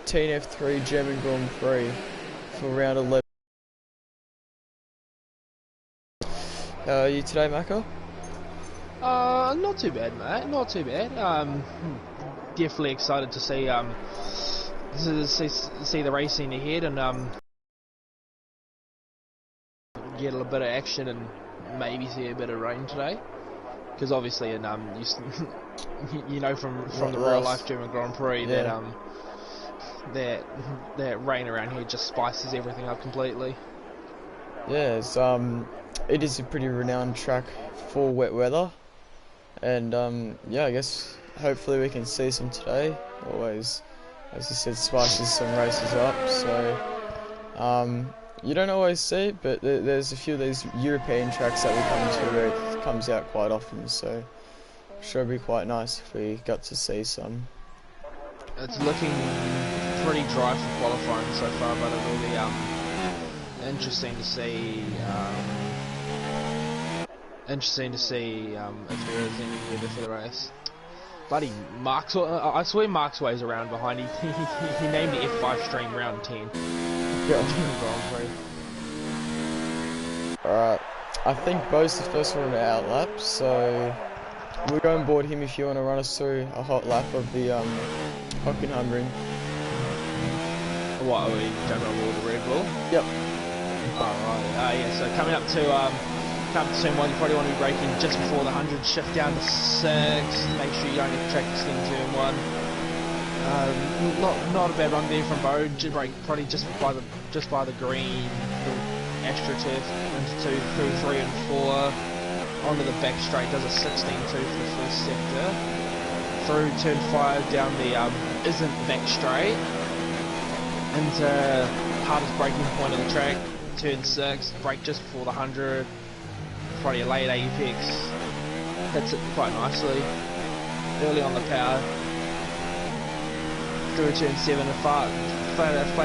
15 F3 German Grand Prix for round 11. How are you today, Mako? Not too bad, mate. Not too bad. Definitely excited to see see the racing ahead and get a little bit of action and maybe see a bit of rain today. Because obviously, in you know from the real life German Grand Prix that rain around here just spices everything up completely. Yeah, it is a pretty renowned track for wet weather, and yeah, I guess hopefully we can see some today. Always, as you said, spices some races up. So you don't always see it, but there's a few of these European tracks that we come to where it comes out quite often. So I'm sure it'd be quite nice if we got to see some. It's looking pretty dry for qualifying so far, but it'll be interesting to see. If there is any weather for the race. Bloody Mark's, I swear Mark's ways around behind. He named the F5 stream round 10. Yeah. Alright, I think Bo's the first one to outlap, so we'll go and board him if you want to run us through a hot lap of the Hockenheim ring. What, are we jumping on board the Red Bull? Yep. Alright, yeah, so coming up to turn 1, you probably want to be braking just before the 100, shift down to 6, make sure you don't get track extend turn 1. Not a bad run there from Bo, brake probably just by the green, the AstroTurf, into 2, through 3 and 4, onto the back straight, does a 16.2 for the first sector, through turn 5 down the isn't back straight, into hardest braking point of the track, turn 6, brake just before the 100, probably a late apex, hits it quite nicely, early on the power, through turn 7, flat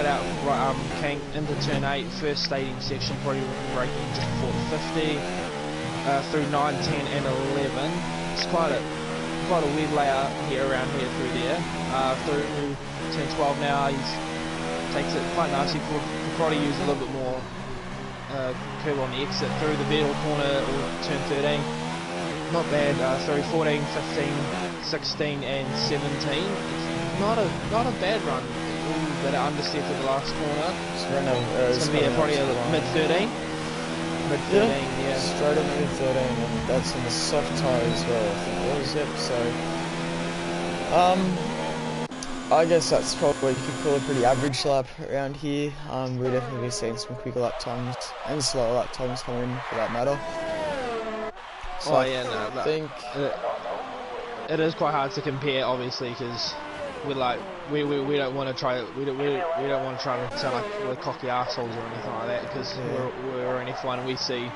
out right, came into turn 8, first stadium section, probably braking just before the 50, through 9, 10 and 11, it's quite a weird layout here around here through there, through turn 12 now, he takes it quite nicely, could probably use a little bit more curve on the exit through the middle corner or turn 13, not bad, through 14, 15, 16 and 17, it's not a bad run, but understepped at the last corner, it's going to be probably a mid-13, yeah, straight on the mid-13, and that's on the soft tyre as well, I think it was, yep, so I guess that's probably what you could call a pretty average lap around here. We'll definitely be seeing some quicker lap times and slower lap times come in for that matter. So I think it is quite hard to compare, obviously, because we don't want to try to sound like we're cocky assholes or anything like that, because we're only flying. We see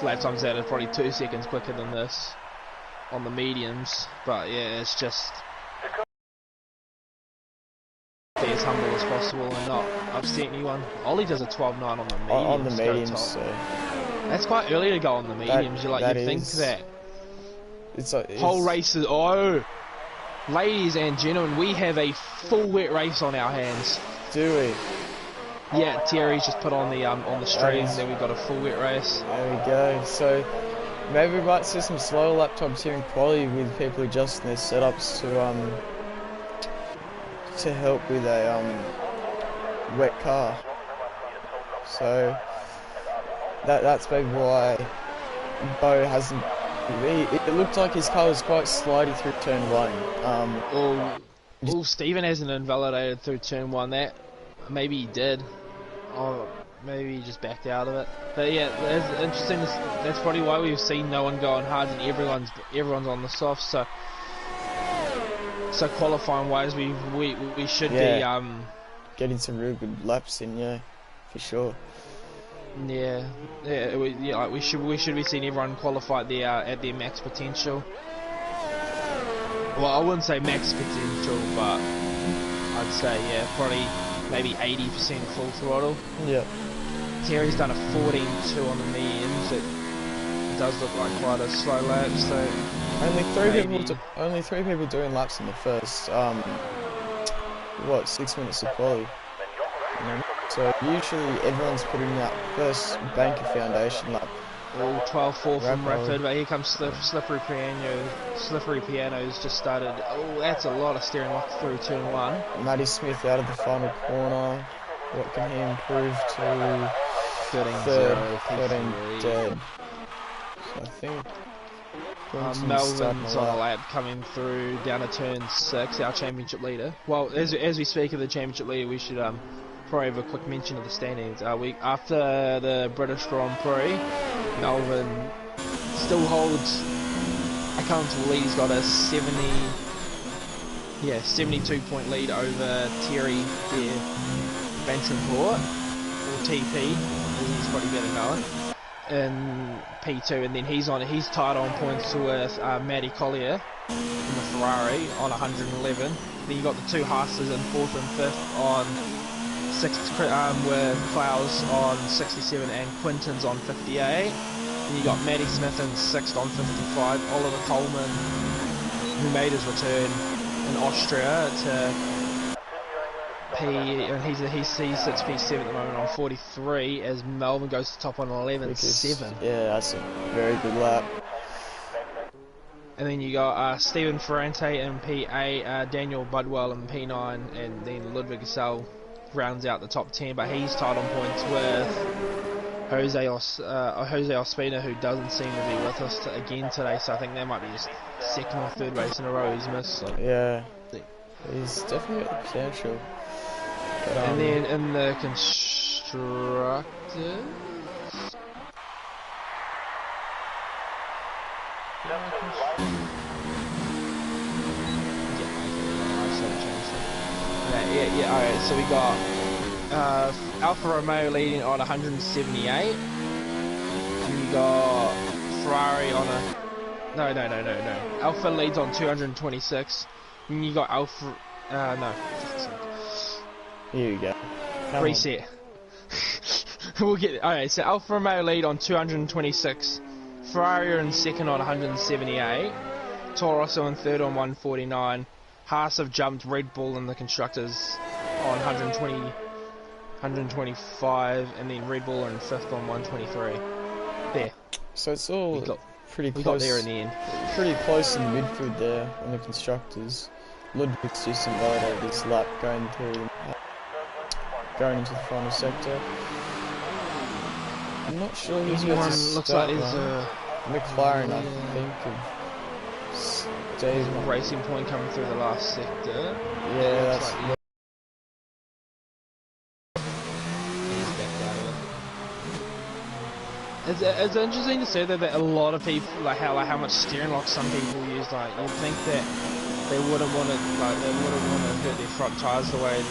lap times that are probably 2 seconds quicker than this on the mediums, but yeah, it's just be as humble as possible and not upset anyone. Ollie does a 12.9 on the mediums. So that's quite early to go on the mediums. You think that whole race is ladies and gentlemen, we have a full wet race on our hands. Do we? Yeah, Terry's just put on the stream. Then we've got a full wet race. There we go. So maybe we might see some slower lap times here in quality with people adjusting their setups to help with a wet car. So that's maybe why Bo hasn't. It looked like his car was quite slidey through turn 1. Stephen hasn't invalidated through turn 1. That maybe he did, or maybe he just backed out of it. But yeah, it's interesting. That's probably why we've seen no one going hard and everyone's on the soft. So qualifying wise, we should be getting some real good laps in, yeah, for sure. We should be seeing everyone qualify at their max potential. Well, I wouldn't say max potential, but I'd say probably maybe 80% full throttle. Yeah. Terry's done a 14.2 on the mediums. It does look like quite a slow lap. So only three people doing laps in the first what, 6 minutes of quali. So usually everyone's putting that first banker foundation lap. Oh, 12.4 from Rapid. Rapid, but here comes Slippery Piano. Slippery Piano's just started. Oh, that's a lot of steering lock through turn 1. Matty Smith out of the final corner. What can he improve to? 13 dead. So I think Melvin's on a lap coming through down to turn 6, our championship leader. Well, as we speak of the championship leader, we should probably have a quick mention of the standings. After the British Grand Prix, Melvin still holds a comfortable lead. He's got a 72 point lead over Terry Vantrumcourt, or TP, as he's probably better known, in P2, and then he's tied on points with Matty Collier in the Ferrari on 111. Then you got the two Haasers in 4th and 5th on 6th, with Klaus on 67 and Quinton's on 58. Then you got Matty Smith in 6th on 55. Oliver Coleman, who made his return in Austria to he sits P7 at the moment on 43, as Melbourne goes to top on 11.7. Yeah, that's a very good lap. And then you got Stephen Ferrante in P8, Daniel Budwell in P9, and then Ludwig Gasell rounds out the top 10, but he's tied on points with Jose Ospina, who doesn't seem to be with us again today, so I think that might be his second or third race in a row he's missed. So. Yeah, he's definitely got the potential. But, and then in the constructors... Alright, so we got Alfa Romeo leading on 178, and you got Ferrari on a... No. Alfa leads on 226, and you got Alfa... no. Here you go. Reset. We'll get... Alright, so Alfa Romeo lead on 226, Ferrari are in second on 178, Toro Rosso in third on 149, Haas have jumped Red Bull in the constructors on 125, and then Red Bull are in fifth on 123. There. So it's all pretty close. We got there in the end. Pretty close in the midfield there on the constructors. Ludwig's just invalidated this lap going into the final sector. I'm not sure who's going to start. Looks like there's a McLaren, I think. There's a Racing Point coming through the last sector. Yeah, that's... Like, It's interesting to see that a lot of people, how much steering lock some people use. Like, you'd think that they wouldn't want to hurt their front tires the way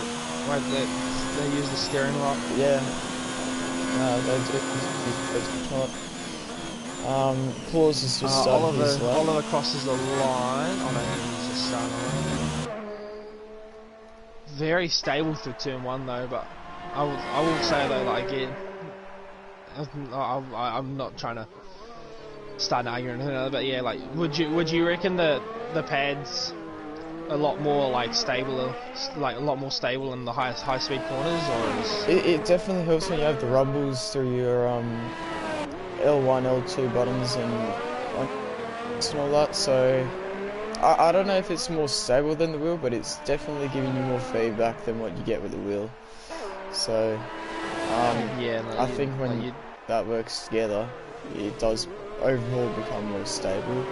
that they use the steering lock. Yeah. They do. Claus is just starting his lap. Oliver crosses the line. Oh no, he's just starting the line. Very stable through turn 1 though, but I will say though, like, again, I'm not trying to start an argument or anything, but yeah, like, would you reckon that the pad's a lot more stable in the high speed corners, or is it definitely helps when you have the rumbles through your L1, L2 buttons and all that. So I don't know if it's more stable than the wheel, but it's definitely giving you more feedback than what you get with the wheel. So I think when that works together, it does overall become more stable.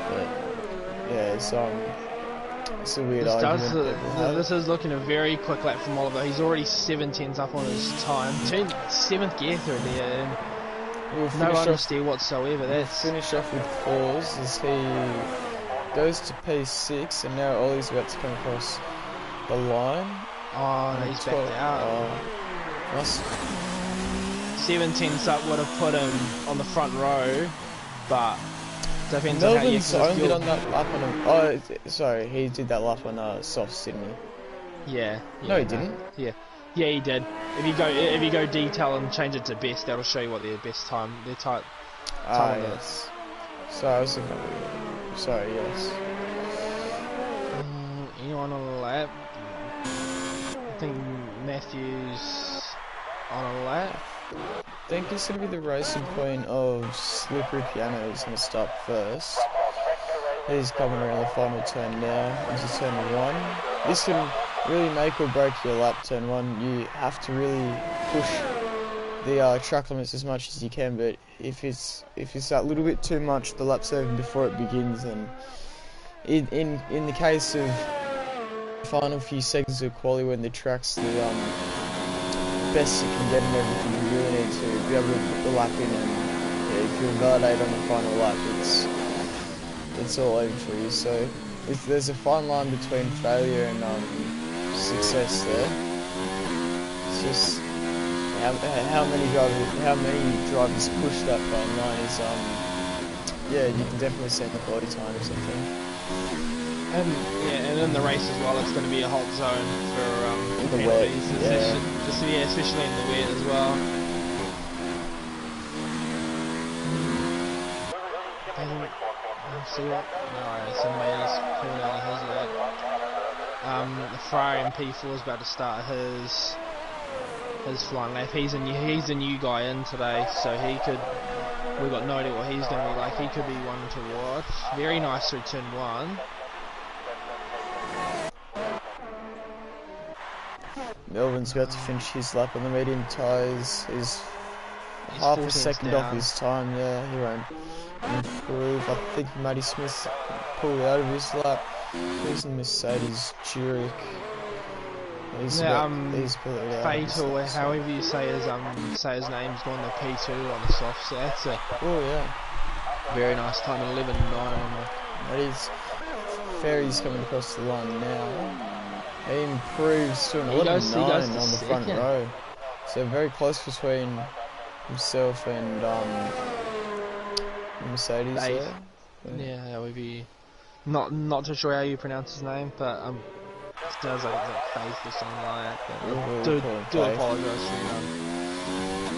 But yeah, it's a weird argument. This is looking a very quick lap from Oliver. He's already 7 tenths up on his time. Turned 7th gear through there, and no understeer whatsoever. That's finish off with 4s as he goes to P6, and now Ollie's about to come across the line. Oh, he's backed out. 7 tenths up would have put him on the front row, but depends on how you... Melvin's only done that lap on him. Oh, sorry, he did that lap on softs, didn't he? Yeah. No, he didn't. Yeah, he did. If you go detail and change it to best, that'll show you what their best time, their time yes. So I was thinking. Sorry, yes. Anyone on the lap? think Matthews on a lap. I think it's going to be the racing point of Slippery Piano who's going to start first. He's coming around the final turn now into turn 1. This can really make or break your lap turn 1. You have to really push the track limits as much as you can, but if it's that little bit too much, the lap's over before it begins, and in the case of the final few seconds of quali when the track's the best you can get and everything, you really need to be able to put the lap in, and if you invalidate on the final lap, it's all over for you. So if there's a fine line between failure and success there. It's just how many drivers push that fine line is yeah, you can definitely see in the quality times, I think. And in the race as well, it's going to be a hot zone for the wet, especially in the wet as well. See what? No, somebody's pulling out of his lap. The Ferrari in P4 is about to start his flying lap. He's a new guy in today, so we've got no idea what he's going to be like. He could be one to watch. Very nice through turn 1. Melvin's about to finish his lap on the medium tyres. He's half a second off his time. Yeah, he won't improve. I think Matty Smith pulled out of his lap. He's in Mercedes Zurich. He's pulled it out. Fatal, however you say his name's gone to P2 on the soft set. Oh yeah. Very nice time, 11.9 on the. Matty's Ferry's coming across the line now. He improves to an 11.9 on the front row. So very close between himself and Mercedes there. Yeah, that would be not too sure how you pronounce his name, but it sounds like Faith or something like that.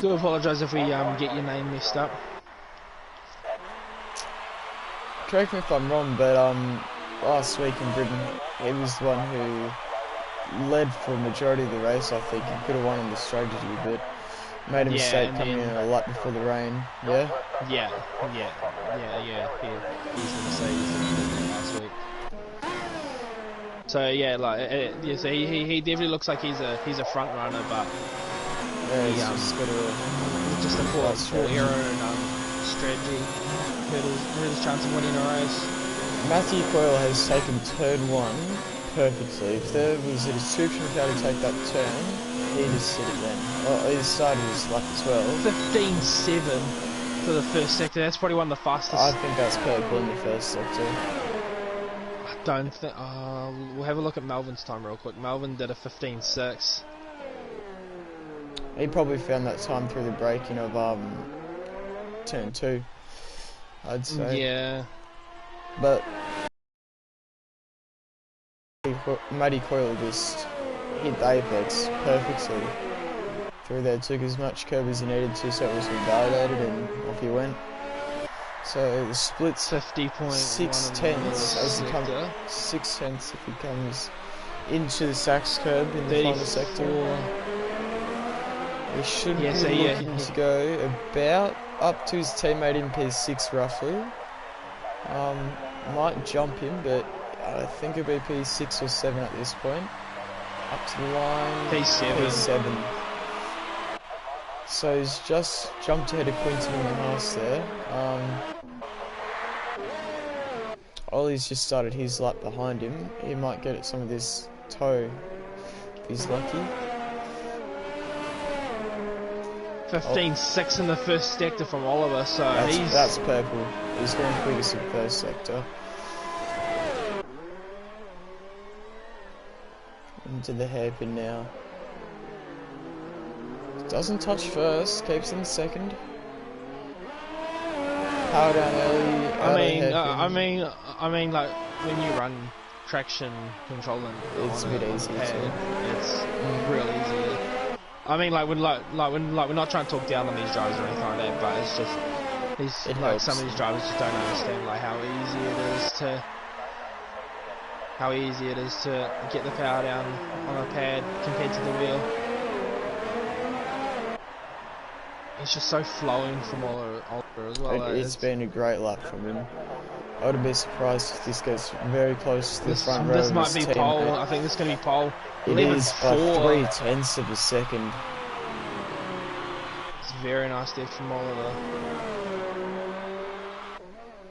Do apologise if we get your name messed up. Correct me if I'm wrong, but last week in Britain, he was the one who led for a majority of the race. I think he could have won on the strategy, but made a mistake coming in a lap before the rain. Yeah. He's the Mercedes last week. So yeah, so he definitely looks like he's a front runner, but he's just a poor error and strategy hurt his chance of winning a race. Matthew Coyle has taken turn 1 perfectly. If there was a description of how to take that turn, he'd have said it then. Well, he started his lap as well. 15.7 for the first sector. That's probably one of the fastest. I think that's purple in the first sector. I don't think. We'll have a look at Melvin's time real quick. Melvin did a 15.6. He probably found that time through the braking of turn 2, I'd say. Yeah. But Matty Coyle just hit the apex perfectly through there, took as much curb as he needed to, so it was invalidated, and off he went. So the split's 50.6 tenths as he comes 6 tenths if he comes into the Sachs curb in the final sector. He should be looking to go about up to his teammate in P6 roughly. Might jump him, but I think it'll be P6 or 7 at this point. Up to the line. P7. So he's just jumped ahead of Quinton in the house there. Ollie's just started his lap behind him. He might get at some of this toe if he's lucky. 15.6 in the first sector from Oliver, so that's purple. He's going quickest in the first sector. Into the hairpin now. Doesn't touch first, keeps in second. Power down early. I mean, like when you run traction controlling, it's a bit easy. It's real easy. I mean, like we're not trying to talk down on these drivers or anything like that, but it's just some of these drivers just don't understand like how easy it is to how easy it is to get the power down on a pad compared to the wheel. It's just so flowing from Oliver as well. It's been a great lap from him. I wouldn't be surprised if this gets very close to the front row. This might be pole. I think this is going to be pole. It is by 0.3 of a second. It's very nice there from Oliver.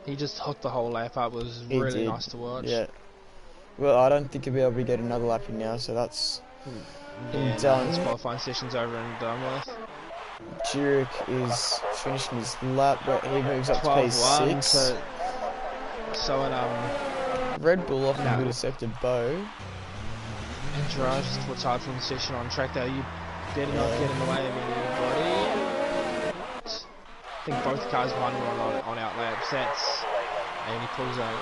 He just hooked the whole lap up. It was really nice to watch. Yeah. Well, I don't think he'll be able to get another lap in now, so that's done. His qualifying session's over and done with. Jurek is finishing his lap, but he moves up to P6. So Red Bull often would have accepted Bo. And Gerard just retired from the session on track though. You better not get in the way of anybody. I think both cars won on out laps. And he pulls out.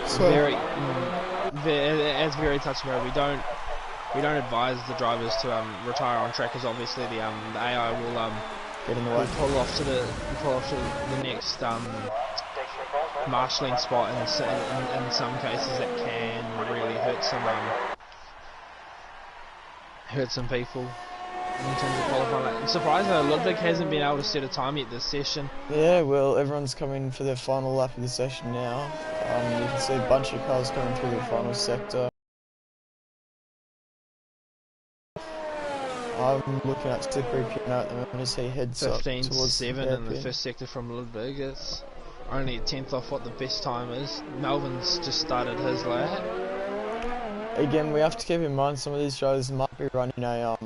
So It's very touch and go. We don't advise the drivers to retire on track, because obviously the AI will get in the way. Pull off to the next marshalling spot, and in some cases that can really hurt some people in terms of qualifying. I'm surprised though Ludwig hasn't been able to set a time yet this session. Yeah, well, everyone's coming for their final lap of the session now. You can see a bunch of cars coming through the final sector. I'm looking at Slippery Piano at the moment as he heads up towards 15.7 in the first sector from Ludwig. It's only a tenth off what the best time is. Melvin's just started his lap. Again, we have to keep in mind some of these drivers might be running a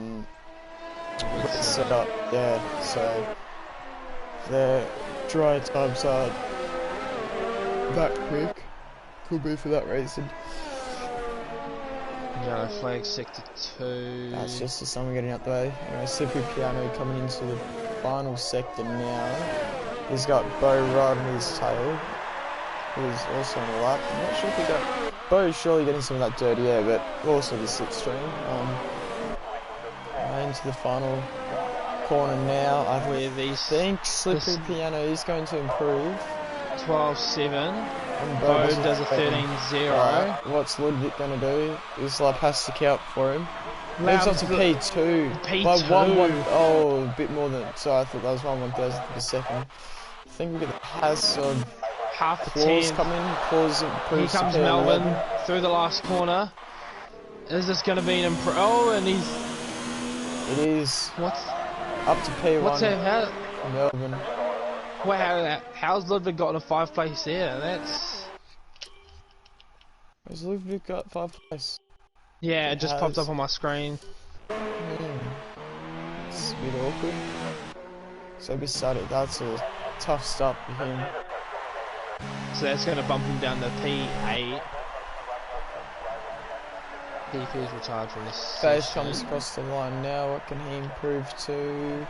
setup, yeah, so their dry times are that quick. Could be for that reason. Yellow flag, sector 2. That's just the sun getting out the way. Anyway, Slippery Piano coming into the final sector now. He's got Bo right on his tail, who's also on the lap. I'm not sure if he got... Bo's surely getting some of that dirty air, but also the slipstream. Into the final corner now. I think Slippery Piano is going to improve. 12.7. And Bo does a 13.0. What's Ludwig going to do? This lap has to count for him. Moves up to P2. By 1/1. Oh, a bit more than. Sorry, I thought that was 1/1000th of a second. I think we get the pass of half a Claus coming. Claus improves. Here comes Melvin through the last corner. Is this going to be an improve? Oh, and he's. It is. What's up to P1? What's that? How? Melvin. Wow, how's Ludwig gotten a 5th place there? That's. Has Ludwig got 5th place? Yeah, it just popped up on my screen. It's a bit awkward. So we started. That's a tough start for him. So that's going to bump him down to P8. P3's retired from this. Phase comes across the line now. What can he improve to?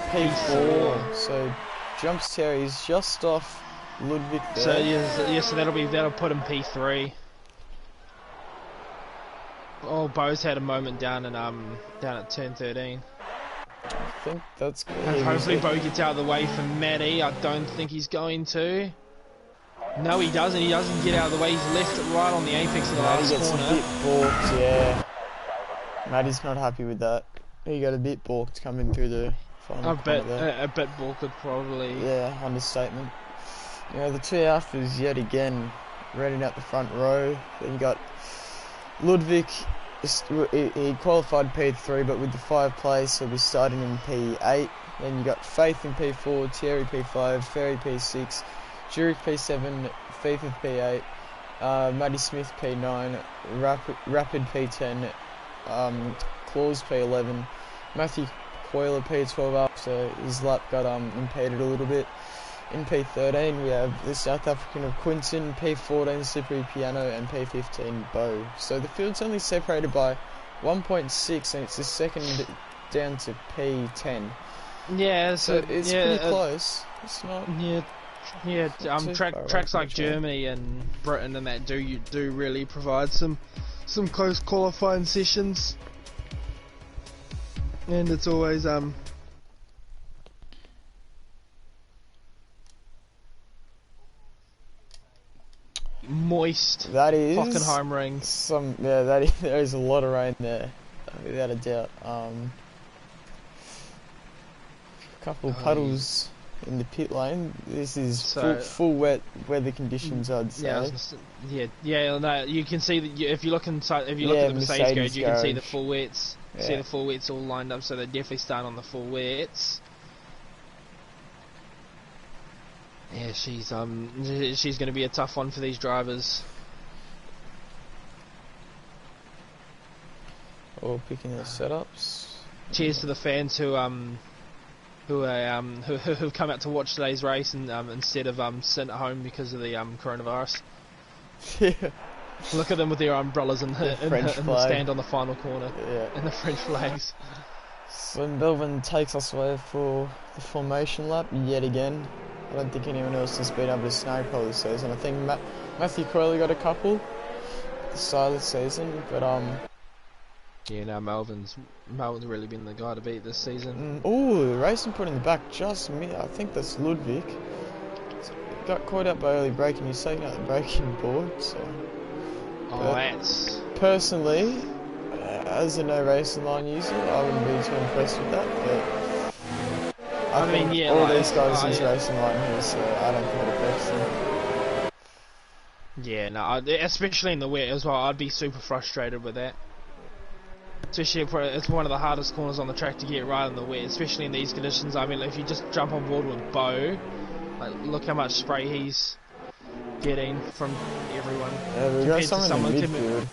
P4. So jumps Terry's just off Ludwig there. So yeah, so that'll put him P3. Oh, Bo's had a moment down at turn 13. I think that's good. Hopefully Bo gets out of the way for Matty. I don't think he's going to. No, he doesn't. He doesn't get out of the way. He's left it right on the apex of the last corner. He gets a bit balked, yeah. Matty's not happy with that. He got a bit balked coming through the final corner there. A bit balked probably. Yeah, understatement. You know, the two Alphas yet again running out the front row. Then you got Ludwig. He qualified P3, but with the 5th place, he'll be starting in P8. Then you got Faith in P4, Thierry P5, Ferry P6, Jurek P7, Faith of P8, Matty Smith P9, Rapid P10, Claus P11, Matthew Coiler P12 after his lap got impeded a little bit. In P13 we have the South African of Quinton, P14 Slippery Piano, and P15 Bo. So the field's only separated by 1.6, and it's the second down to P10. Yeah, so it's pretty close. It's not. Yeah. Tracks like Germany and Britain and that do really provide some close qualifying sessions, and it's always moist That is Hockenheimring. There is a lot of rain there, without a doubt. A couple of puddles in the pit lane. This is full wet weather conditions, I'd say. No, you can see that if you look inside, if you look at the Mercedes garage, you can see the full wets. Yeah. See the full wets all lined up, so they're definitely starting on the full wets. Yeah, she's going to be a tough one for these drivers. All picking their setups. Cheers to the fans who've come out to watch today's race and instead of sitting at home because of the coronavirus. Yeah. Look at them with their umbrellas in the stand on the final corner. Yeah. And the French flags. So Melvin takes us away for the formation lap yet again. I don't think anyone else has been able to snag pole this season. I think Matthew Crowley got a couple at the start of the season, but yeah, no, Melvin's really been the guy to beat this season. Oh, the racing point in the back just I think that's Ludwig. Got caught out by early braking. He's taking out the braking board. So. That's personally, as a no racing line user, I wouldn't be too impressed with that. But I think all these guys use racing line here, so I don't think it affects them. Yeah, no, especially in the wet as well. I'd be super frustrated with that. Especially if it's one of the hardest corners on the track to get right in the wet, especially in these conditions. I mean, if you just jump on board with Bo, like, look how much spray he's getting from everyone. Yeah, we've got someone in the midfield.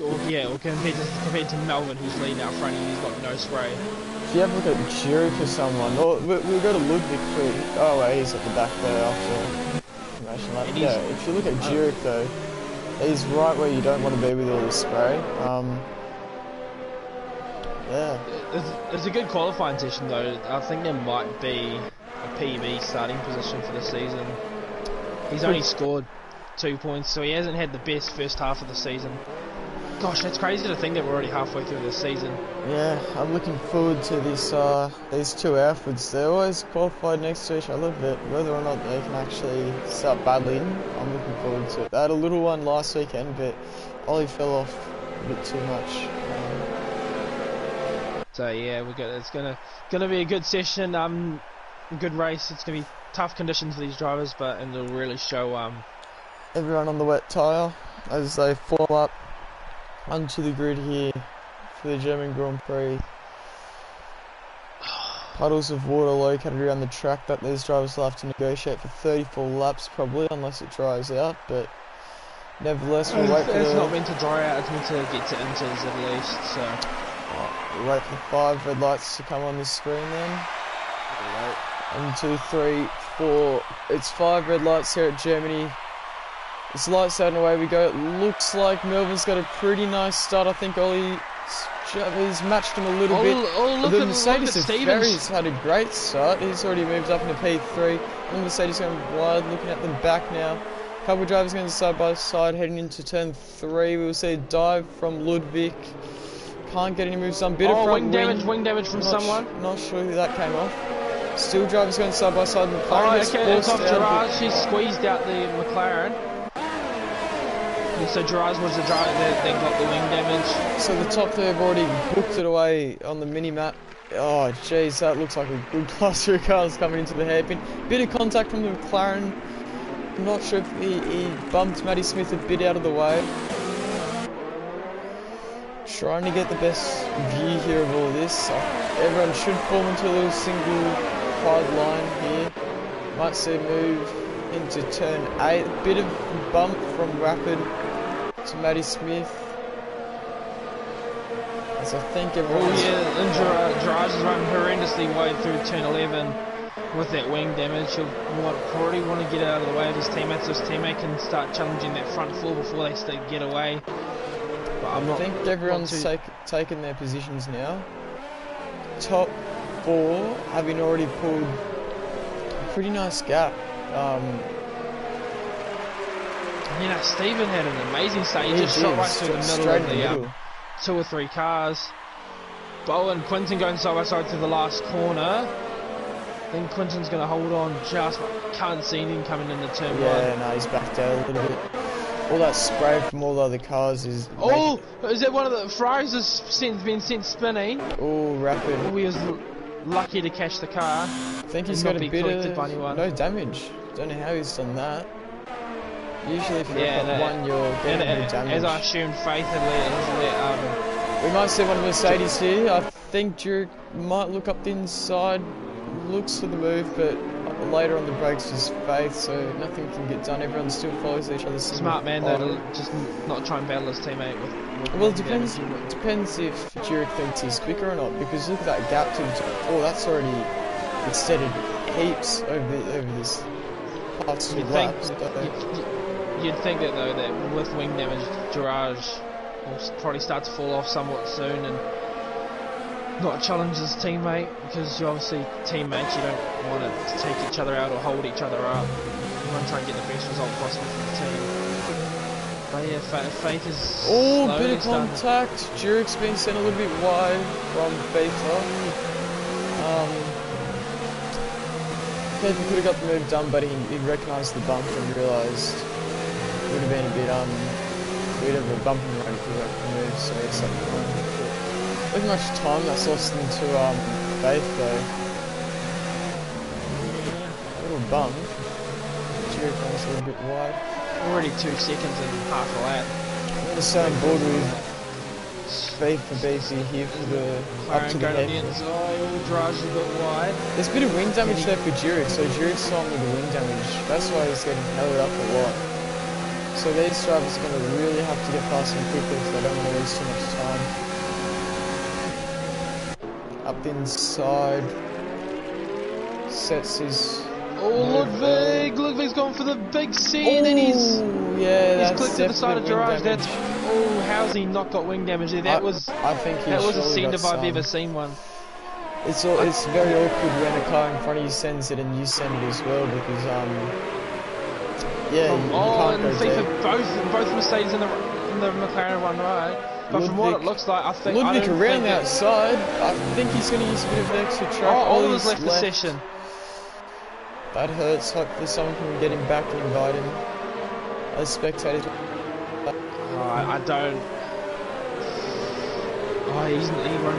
Or compared to Melvin, who's leading out front and he's got no spray. If you have a look at Jurek or someone, or we'll go to Ludwig for. Oh wait, he's at the back there after formation lap. Yeah, if you look at Jurek though, he's right where you don't want to be with all the spray. Yeah. It's a good qualifying session though. I think there might be a PB starting position for the season. He's only scored 2 points, so he hasn't had the best first half of the season. Gosh, that's crazy to think that we're already halfway through this season. Yeah, I'm looking forward to this. These two Alfreds. They're always qualified next to each other, but whether or not they can actually start battling, I'm looking forward to it. They had a little one last weekend, but Ollie fell off a bit too much. So yeah, it's gonna be a good session. Good race. It's gonna be tough conditions for these drivers, but it'll really show everyone on the wet tyre as they form up onto the grid here for the German Grand Prix. Puddles of water located around the track that these drivers will have to negotiate for 34 laps probably, unless it dries out, but nevertheless we'll wait for it's not meant to dry out, it's meant to get to inters at least, so we'll wait for 5 red lights to come on the screen then. 1, 2, 3, 4. It's 5 red lights here at Germany. It's lights out and away we go. It looks like Melvin's got a pretty nice start. I think Ollie's matched him a little bit. The Mercedes has had a great start. He's already moved up into P3. And the Mercedes going wide, looking at them back now. A couple of drivers going side by side, heading into turn 3. We'll see a dive from Ludwig. Can't get any moves on. Bit of front wing damage from someone. Not sure who that came off. Still drivers going side by side. McLaren it's off Gerard. She's squeezed out the McLaren. So Gerard's was the driver that got the wing damage. So the top 3 have already booked it away on the mini-map. Oh jeez, that looks like a good cluster of cars coming into the hairpin. Bit of contact from the McLaren. I'm not sure if he bumped Matty Smith a bit out of the way. Trying to get the best view here of all this. Everyone should form into a little single hard line here. Might see a move into turn 8. A bit of bump from Rapid to Matty Smith. As I think everyone. And Gerard's is running horrendously wide through turn 11 with that wing damage. He'll probably want to get out of the way of his teammates, so his teammate can start challenging that front four before they get away. But I think everyone's taken their positions now. Top 4 having already pulled a pretty nice gap. Stephen had an amazing start. He just shot right through the middle of the 2 or 3 cars. Bo and Quinton going side by side through the last corner. think Clinton's going to hold on just, can't see him coming into turn one. Yeah, no, he's backed out a little bit. All that spray from all the other cars is... Oh, is that one of the... Fries has been sent spinning. Oh, rapid. Oh, he was lucky to catch the car. I think he's got a bit of... no damage. Don't know how he's done that. Usually if you're up one, you're getting no damage. As I assumed, Faith had let... We might see one of Mercedes here. I think Jurek might look up the inside. Looks for the move, but later on the brakes is Faith, so nothing can get done. Everyone still follows each other. Smart man though, to just not try and battle his teammate with well, it depends if Jurek thinks he's quicker or not, because look at that gap to the top. Oh, that's already extended heaps over this past two laps. You'd think that though, that with wing damage, Gerard will probably start to fall off somewhat soon and not challenge his teammate, because you obviously teammates, you don't want to take each other out or hold each other up. You want to try and get the best result possible for the team. But yeah, Faith is bit of contact. Jurek's been sent a little bit wide from Faith. Faith could have got the move done, but he recognised the bump and realised it would have been a bit of a bump and run if he got the move, so it's like look how much time that's lost into Faith though. A little bump. Jurek runs a little bit wide. Already 2 seconds and half a lap. I'm going to stay on board with Faith for BC here for the up to the head. Drives a bit wide. There's a bit of wing damage there for Jurek, so Jurek's on with the wing damage. That's why he's getting held up a lot. So these drivers are going to really have to get past him quickly if they don't want to lose too much time. Up the inside. Sets his... Oh, Ludwig's gone for the big C, and then he's clicked to the side of Gerard. That's how's he not got wing damage there? That was a send if I've ever seen one. It's very awkward when a car in front of you sends it and you send it as well, because you can't go there. Both Mercedes and the McLaren one, right? But from what it looks like, I think Ludwig around the outside. I think he's going to use a bit of extra track. Oliver's left the session. That hurts. Hopefully someone can get him back and invite him as spectators. I don't... Oh, he runs anything like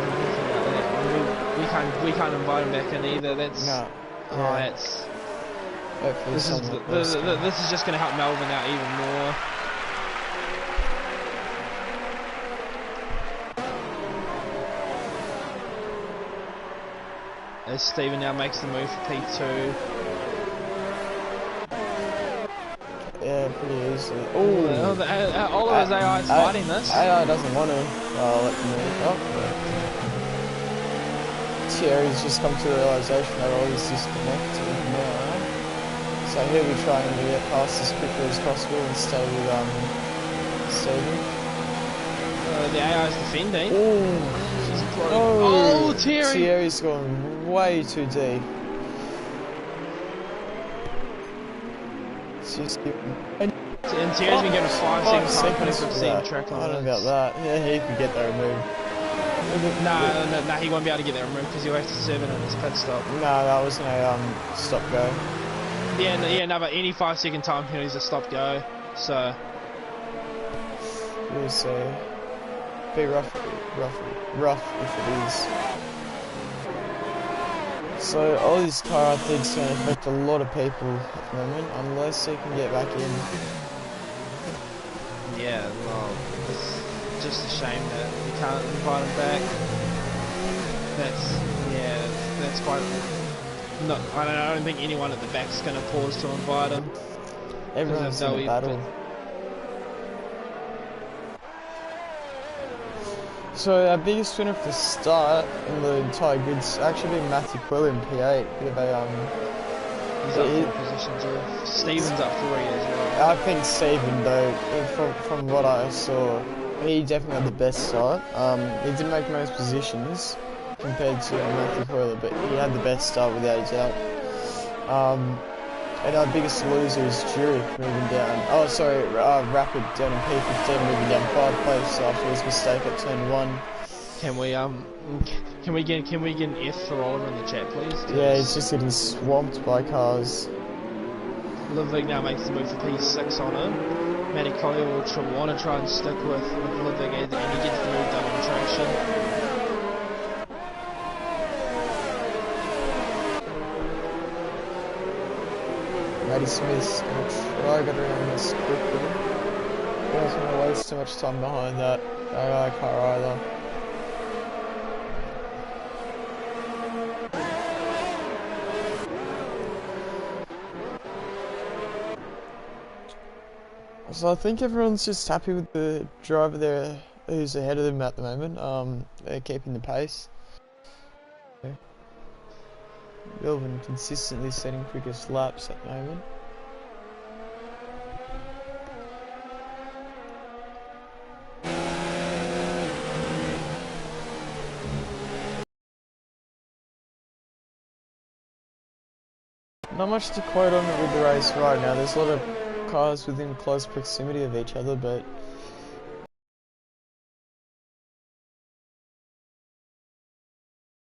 that. We can't invite him back in either. That's... No. That's... Hopefully this is just going to help Melbourne out even more. As Steven now makes the move for P2. Yeah, pretty easily. Oliver's AI is fighting this. AI doesn't want to let them move up. Thierry's just come to the realisation that Ollie's disconnected now. So he'll be trying to get past as quickly as possible and stay with Steven. The AI's defending. Thierry! Thierry's gone way too deep. And Thierry's been given 5 seconds of seeing track on. I don't know about that. Yeah, he could get that removed. No, he won't be able to get that removed because he'll have to serve it in his pit stop. No, that wasn't a stop go. Yeah, but any 5 second time penalty is a stop go. So we'll see. Be rough if it is. So all this car I think is going to affect a lot of people at the moment, unless they can get back in. Yeah, well, it's just a shame that we can't invite him back. That's quite... No, I don't think anyone at the back's going to pause to invite him. Everyone's in a battle. So our biggest winner for the start in the entire grid's actually been Matthew Quill in P8. Bit of a he's up 4 positions. Stephen's up 3 as well. I think Stephen though, from what I saw, he definitely had the best start. He didn't make most positions compared to Matthew Quill, but he had the best start without a doubt. And our biggest loser is Jurek moving down. Oh, sorry, Rapid down in P15 moving down 5 places after his mistake at turn 1. Can we get an F for Oliver in the chat, please? Yeah, he's just getting swamped by cars. Ludwig now makes the move for P6 on him. Matty Collier will want to try and stick with Ludwig, and he gets the move done on traction. Matty Smith's going to try to get around this quickly. He doesn't want to waste too much time behind that AI car either. So I think everyone's just happy with the driver there who's ahead of them at the moment. They're keeping the pace. Melbourne consistently setting quickest laps at the moment. Not much to quote on with the race right now. There's a lot of cars within close proximity of each other, but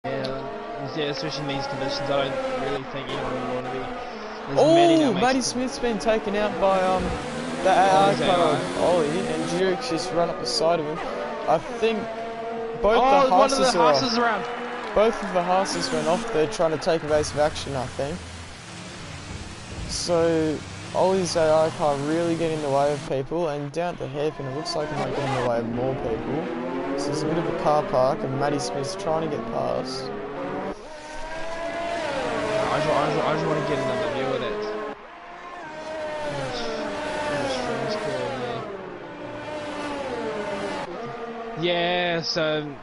yeah, especially in these conditions, I don't really think anyone would want to be. Oh, Matty Smith's been taken out by the AI car of Ollie, and Duke's just run up the side of him. I think both the Haas's are off. Both of the Haas's went off. They're trying to take evasive action, I think. So Ollie's AI car really getting in the way of people, and down at the hairpin it looks like it might get in the way of more people. So there's a bit of a car park, and Matty Smith's trying to get past. I just want to get another view of that. Yeah, so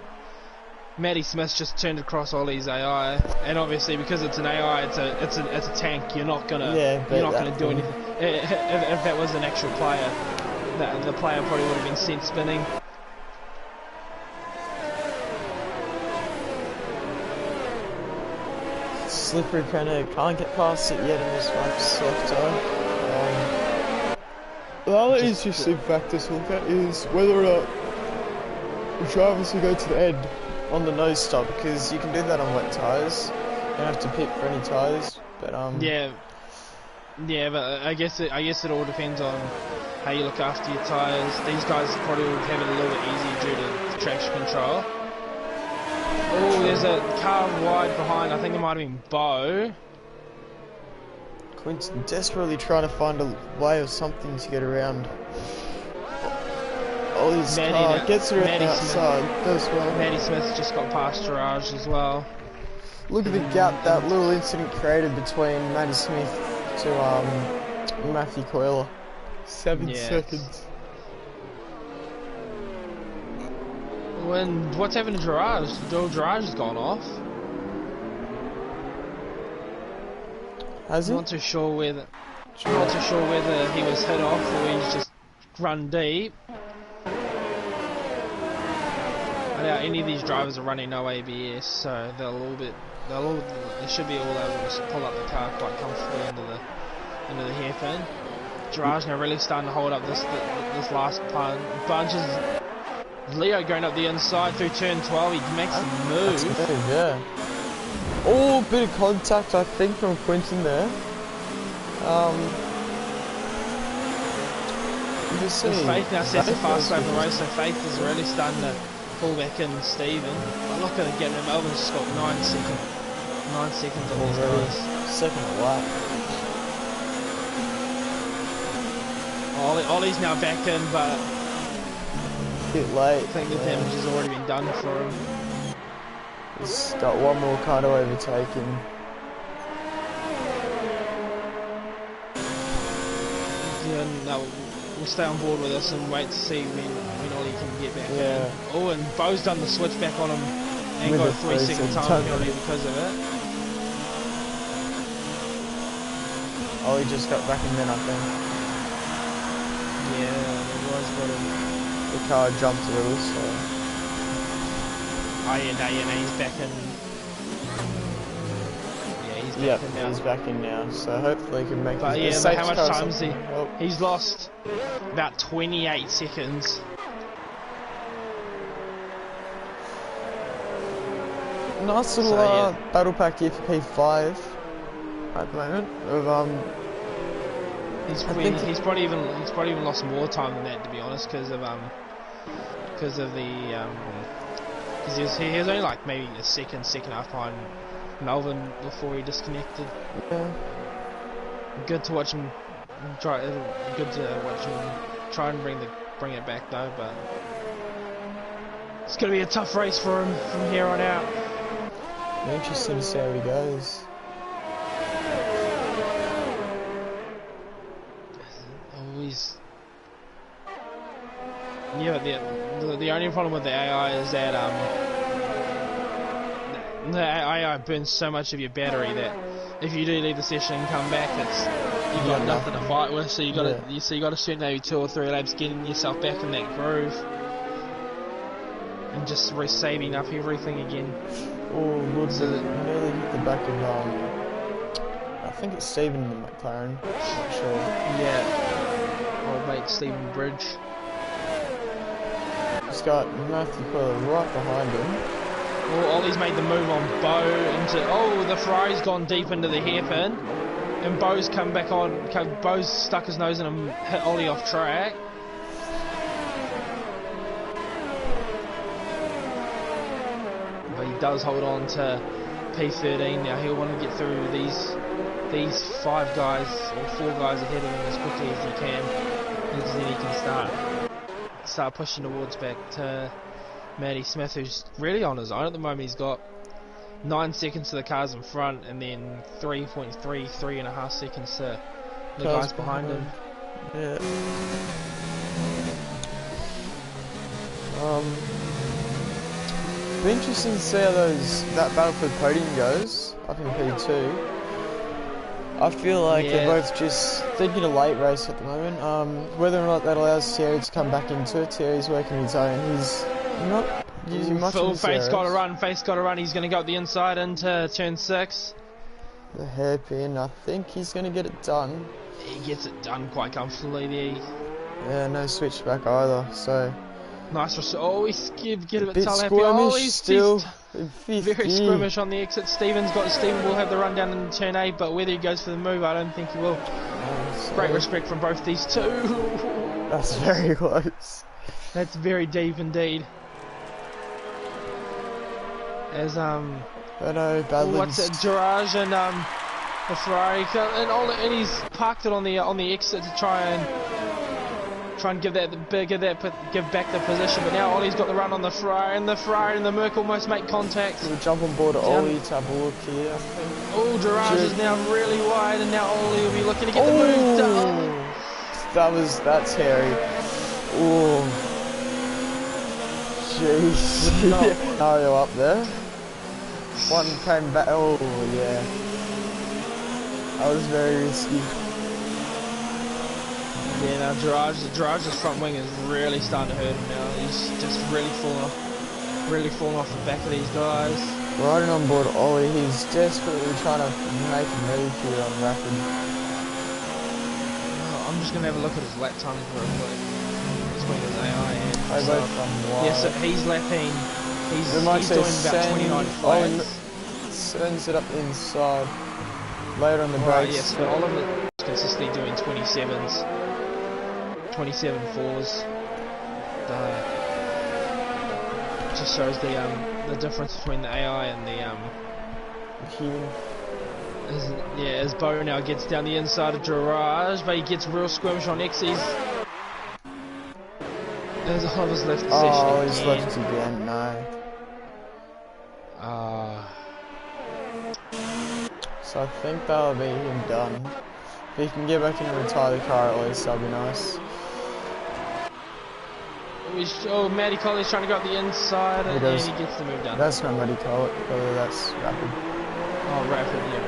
Matty Smith just turned across Ollie's AI, and obviously because it's an AI, it's a tank. You're not gonna do anything. If that was an actual player, the player probably would have been sent spinning. Slippery Penner can't get past it yet in this one sector. The other interesting factor to look at is whether or not the drivers will go to the end on the nose stop, because you can do that on wet tyres. You don't have to pit for any tyres, but yeah, but I guess it all depends on how you look after your tyres. These guys probably will have it a little bit easier due to traction control. Oh, there's a car wide behind. I think it might have been Bo. Quinton desperately trying to find a way or something to get around. Ollie's car gets around the outside, does well. Matty Smith just got past Girage as well. Look at the gap that little incident created between Matty Smith to Matthew Coiler. 7 seconds. What's happened to Girage? Girage has gone off. Has he? Not too sure whether he was hit off or he's just run deep. I doubt any of these drivers are running no ABS, so they should be all able to pull up the car quite comfortably into the hairpin. Girage now really starting to hold up this last bunch. Leo going up the inside through turn 12, he makes the move. That's good, yeah. Oh, bit of contact I think from Quinton there. You see. Faith now sets a fast lap of the race, so Faith is really starting to pull back in Stephen. But look at it getting him. Melbourne's just got 9 seconds on this race. Second lap. Ollie's now back in, but bit late. I think the damage has already been done for him. He's got one more car to overtake him. Yeah, no, we'll stay on board with us and wait to see when Ollie can get back in. Oh, and Bo's done the switch back on him and with got a 3-second time penalty because of it. Ollie just got back in then, I think. Yeah, there was a bit of... The car jumped a little, so... Oh yeah, no, he's back in. Yeah, he's back in now. So hopefully he can make it. Yeah, but how much time is he? Oh. He's lost about 28 seconds. nice little battle pack here for P5 at the moment. He's probably even lost more time than that, to be honest, because he was only like maybe a second half behind Melvin before he disconnected. Yeah. Good to watch him try. Good to watch him try and bring it back though, but it's gonna be a tough race for him from here on out. Interesting to see how he goes. Always. Yeah, the only problem with the AI is that the AI burns so much of your battery that if you do leave the session and come back, you've got nothing to fight with. So you got to spend maybe 2 or 3 laps getting yourself back in that groove and just saving up everything again. Oh, look, so nearly hit the back of I think it's Stephen in the McLaren. Not sure. Yeah, old mate Stephen Bridge. He's got Matthew Quiller right behind him. Oh, Ollie's made the move on Bo into. Oh, the Ferrari's gone deep into the hairpin, and Bo's come back on. Bo's stuck his nose in and hit Ollie off track. But he does hold on to P13 now. He'll want to get through these 5 guys or 4 guys ahead of him as quickly as he can, because then he can start pushing towards back to Matty Smith, who's really on his own at the moment. He's got 9 seconds to the cars in front, and then 3.5 seconds to the guys behind him. Yeah. Be interesting to see how that battle for the podium goes up in P2. I feel like they're both just thinking a late race at the moment. Whether or not that allows Thierry to come back into it. Thierry's working his own. He's not using much of his Face got to run. He's going to go up the inside into turn 6. The hairpin. I think he's going to get it done. He gets it done quite comfortably there. Yeah, no switchback either. So nice. Oh, he's get a bit squirmish oh, he's still. Very squirmish on the exit. Stephen will have the run down in turn 8, but whether he goes for the move, I don't think he will. Great respect from both these two. That's very close. That's very deep indeed. As what's it, Girage and the Ferrari, and he's parked it on the exit to try and give back the position, but now Ollie's got the run on the Ferrari, and the Merc almost make contact. We'll jump on board Ollie to have a look here, I think. Oh, Girage is now really wide, and now Ollie will be looking to get the move done. That's hairy. Oh, jeez. Mario up there. One came back. Oh yeah, that was very risky. Yeah, now Garage's front wing is really starting to hurt him now. He's just really falling off the back of these guys. Riding on board Ollie, he's desperately trying to make a move here on rapid. I'm just gonna have a look at his lap times real quick between his AI and they both run wide. Yeah, so he's lapping. He's doing about 29 flags. Sends it up the inside. Later on the brakes. Yes, but Oliver is consistently doing 27s. 27 4s. Just shows the difference between the AI and the human. As Bo now gets down the inside of Girage, but he gets real squirmish on X's. There's Oliver's left the session. Oh, he's left again. No. So I think that'll be him done. If he can get back in and retire the car at least, that'll be nice. Oh, Matty Colley's trying to go up the inside, and he gets the move done. That's not Matty Colley, that's Rapid. Oh, Rapid, yeah,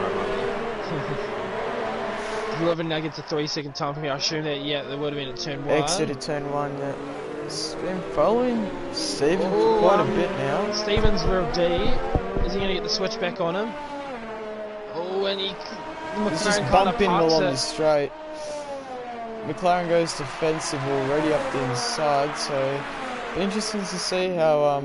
right. Livin now gets a 3-second time from here. I assume that, they would have been at turn 1. Exit at turn 1, yeah. He's been following Steven for quite a bit now. Steven's real deep. Is he going to get the switch back on him? Oh, and he's just bumping along the straight. McLaren goes defensive already up the inside, so interesting to see how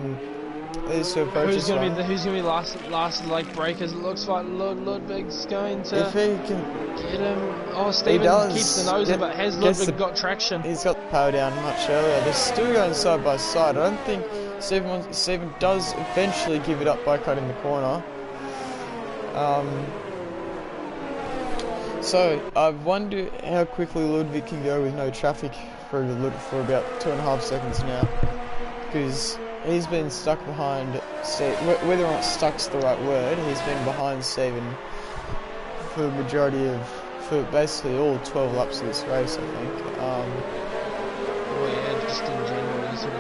These two approaches. Who's gonna be last like breakers? It looks like Ludwig's going to if he can get him. Oh, Steven keeps the nose, but has Ludwig got traction? He's got the power down much earlier. They're still going side by side. I don't think Steven does eventually give it up by cutting the corner. So I wonder how quickly Ludwig can go with no traffic for about 2.5 seconds now, because he's been stuck behind. Whether or not "stuck's" the right word, he's been behind Steven for the majority for basically all 12 laps of this race, I think. Well, yeah, just in general, isn't it?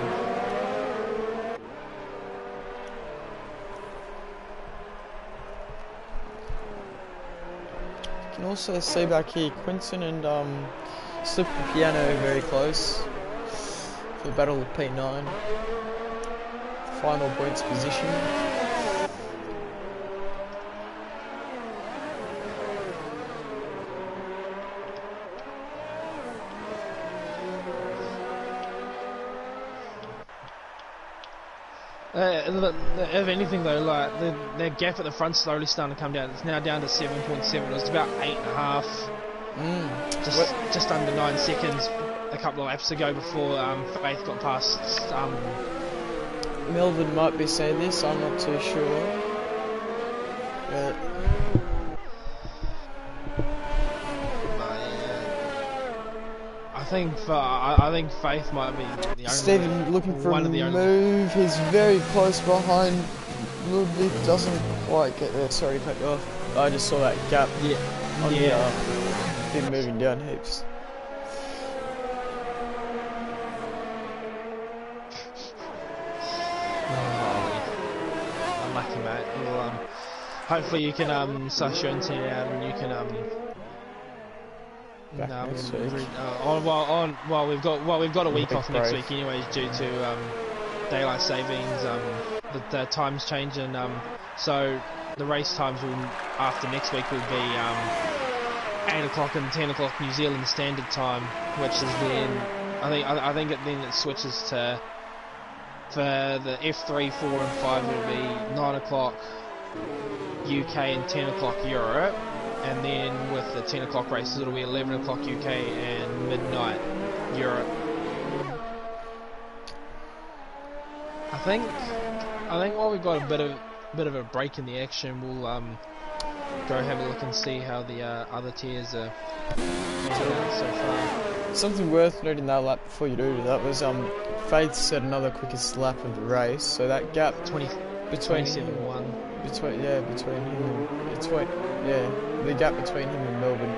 You can also see back here Quinton and Slip the Piano very close for the battle of P9. Final points position. If anything though, like the gap at the front slowly starting to come down. It's now down to 7.7. It was about 8.5. Just under 9 seconds a couple of laps ago before Faith got past. Melvin might be saying this. I'm not too sure. But I think Faith might be the only Steven looking for one a of the only. move. He's very close behind. Ludwig doesn't quite get there. Sorry to cut you off. I just saw that gap. Yeah. On him moving down heaps. Unlucky, mate. Well, hopefully you can suss your internet out and you can Next week. we've got a week off next break. week anyways due to daylight savings. The times change, and so the race times will after next week will be 8 o'clock and 10 o'clock New Zealand Standard Time, which is then I think it switches to, for the F3, 4 and 5 will be 9 o'clock UK and 10 o'clock Europe. And then with the 10 o'clock races, it'll be 11 o'clock UK and midnight Europe. I think while we've got a bit of a break in the action, we'll go have a look and see how the other tiers are so far. Something worth noting that lap before you do that was Faith set another quickest lap of the race, so that gap between him, the gap between him and Melbourne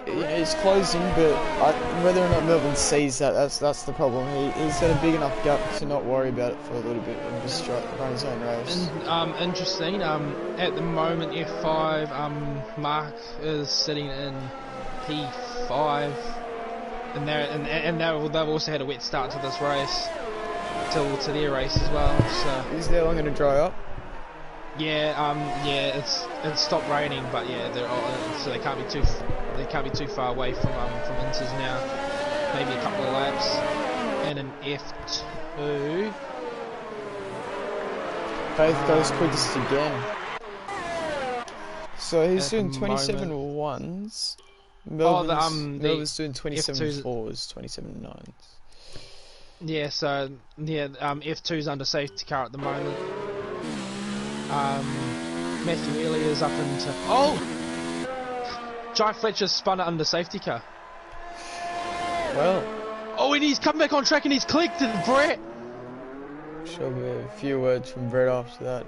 is closing, but whether or not Melbourne sees that's the problem. He's got a big enough gap to not worry about it for a little bit and just run his own race. And, interesting. At the moment, F5, Mark is sitting in P5, and they've also had a wet start to this race, to their race as well. So is that one going to dry up? Yeah, it's stopped raining, but yeah, so they can't be too far away from Inters now. Maybe a couple of laps, and an F2. Faith goes quickest again. So he's doing 27 ones. Melbourne's doing 27 fours, 27 nines. Yeah, so F2's under safety car at the moment. Matthew Elliott's up into... Jai Fletcher spun it under safety car. Well... and he's come back on track and he's collected Brett! Sure, a few words from Brett after that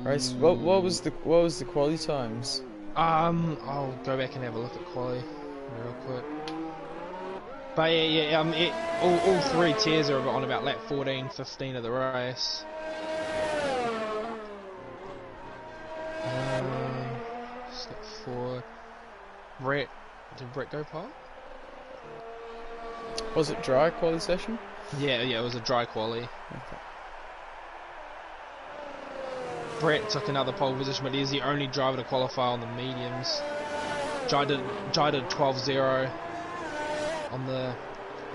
race. What was the quali times? I'll go back and have a look at quali real quick. But all three tiers are on about lap 14, 15 of the race. Step 4. Brett, did Brett go pole? Was it dry quali session? Yeah, it was a dry quali. Okay. Brett took another pole position, but he's the only driver to qualify on the mediums. Jai did 12.0 on the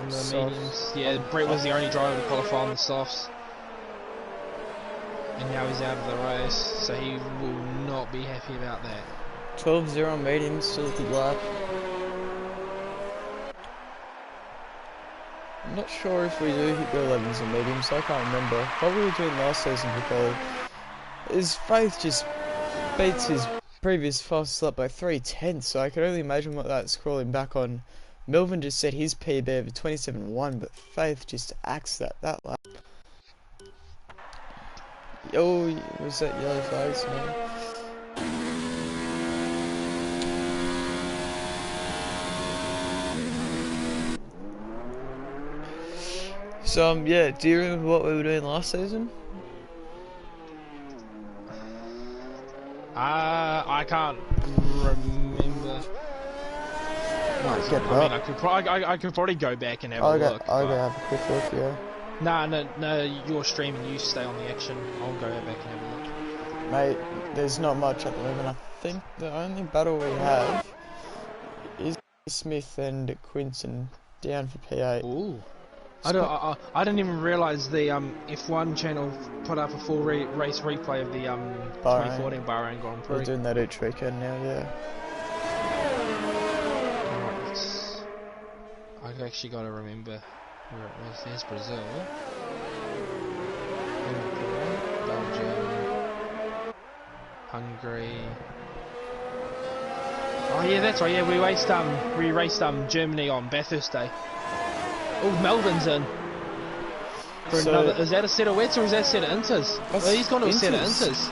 mediums. Yeah, Brett was the only driver to qualify on the softs. and now he's out of the race, so he will not be happy about that. 12-0 on medium, still at the lap. I'm not sure if we do hit the 11s on medium, so I can't remember. What we were doing last season because his Faith just beats his previous fastest lap by 3/10, so I can only imagine what that's scrolling back on. Melvin just set his PB of 27.1, but Faith just axed that lap. Oh, was that yellow flags, man? So, yeah, do you remember what we were doing last season? I can't remember. I could probably go back and have a look. I'll go have a quick look, yeah. No, you're streaming, you stay on the action. I'll go back and have a look. Mate, there's not much at the moment. I think the only battle we have is Smith and Quinton down for P8. Ooh. I didn't even realise the F1 channel put up a full race replay of the 2014 Bahrain Grand Prix. We're doing that each weekend now, yeah. I've actually got to remember where it was. There's Brazil, Belgium, Hungary. Oh yeah, that's right. Yeah, we raced Germany on Bathurst Day. Oh, Melvin's in. For another, is that a set of wets or is that a set of inters? Well, he's gone to a set of inters.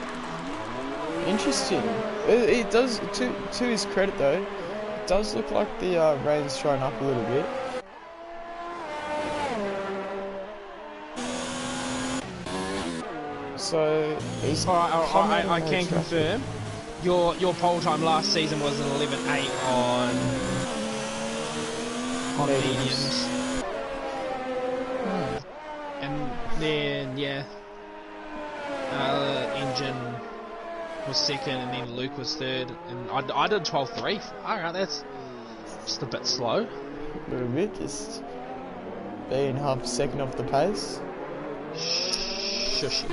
Interesting. It does, to his credit though, it does look like the rain's showing up a little bit. So he's. I can confirm. Your pole time last season was an 11.8 on mediums. And then yeah, Engine was second, and then Luke was third, and I did 12.3. Alright, that's just a bit slow. A little bit, just being half a second off the pace. Shushy.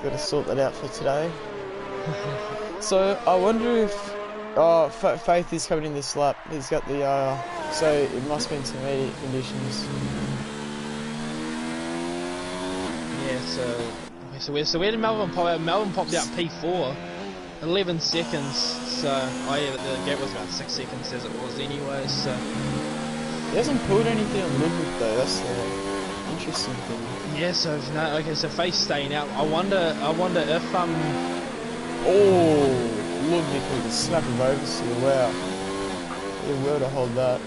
Got to sort that out for today. So I wonder if Faith is coming in this lap. He's got the so it must be intermediate conditions. Yeah. So where did Melvin pop out? Melvin popped out P4, 11 seconds. So the gap was about 6 seconds as it was anyway. So he hasn't pulled anything on Ludwig though. That's the interesting thing. Yeah. So so Faith's staying out. I wonder if Oh, Ludwig with a snap of oversteer, wow. Did well to hold that.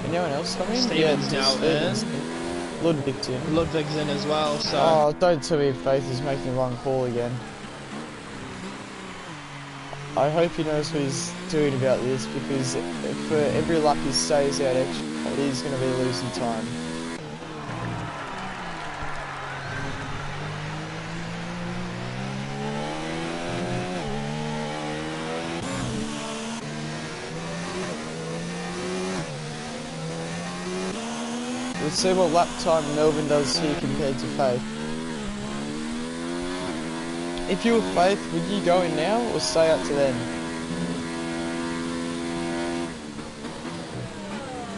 Anyone else coming? Steven's now in. Ludwig's in. Ludwig's in as well, so... Oh, don't tell me if Faith is making the wrong call again. I hope he knows what he's doing about this, because for every lap he stays out extra, he's going to be losing time. Let's see what lap time Melvin does here compared to Faith. If you were Faith, would you go in now or stay up to then?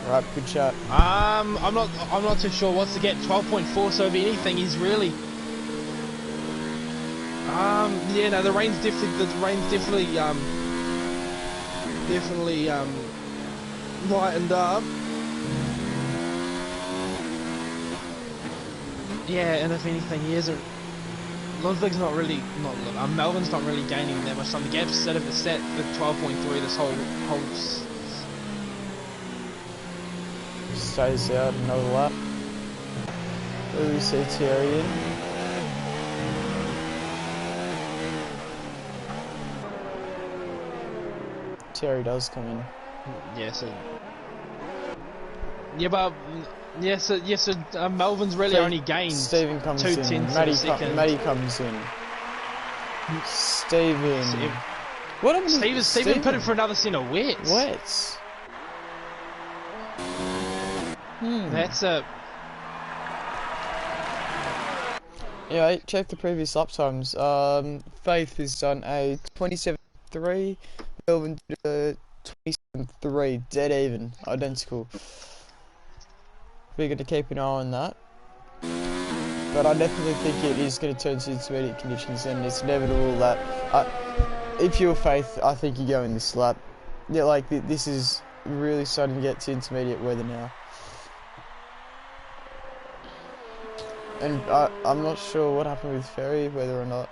Right, good chat. I'm not too sure what's the gap. 12.4. So if anything, he's really. Yeah, no, the rain's definitely lightened up. Yeah, and if anything, he isn't. Ludwig's not really, Melvin's not really gaining that much time. The gap's set at 12.3 this whole stays out another lap. Where do we see Terry in? Terry does come in. Yeah, so. Yeah, but. Yes, Melvin's really only gained Stephen comes 2 in. tenths of a second. Matty comes in. Stephen. What happened? Stephen put in for another set of wets. Wets. Yeah, check the previous lap times. Faith has done a 27.3, Melvin did a 27.3, dead even, identical. We're going to keep an eye on that. But I definitely think it is going to turn to intermediate conditions, and it's inevitable that if you're Faith, I think you go in this lap. Yeah, like this is really starting to get to intermediate weather now. And I'm not sure what happened with Ferry, whether or not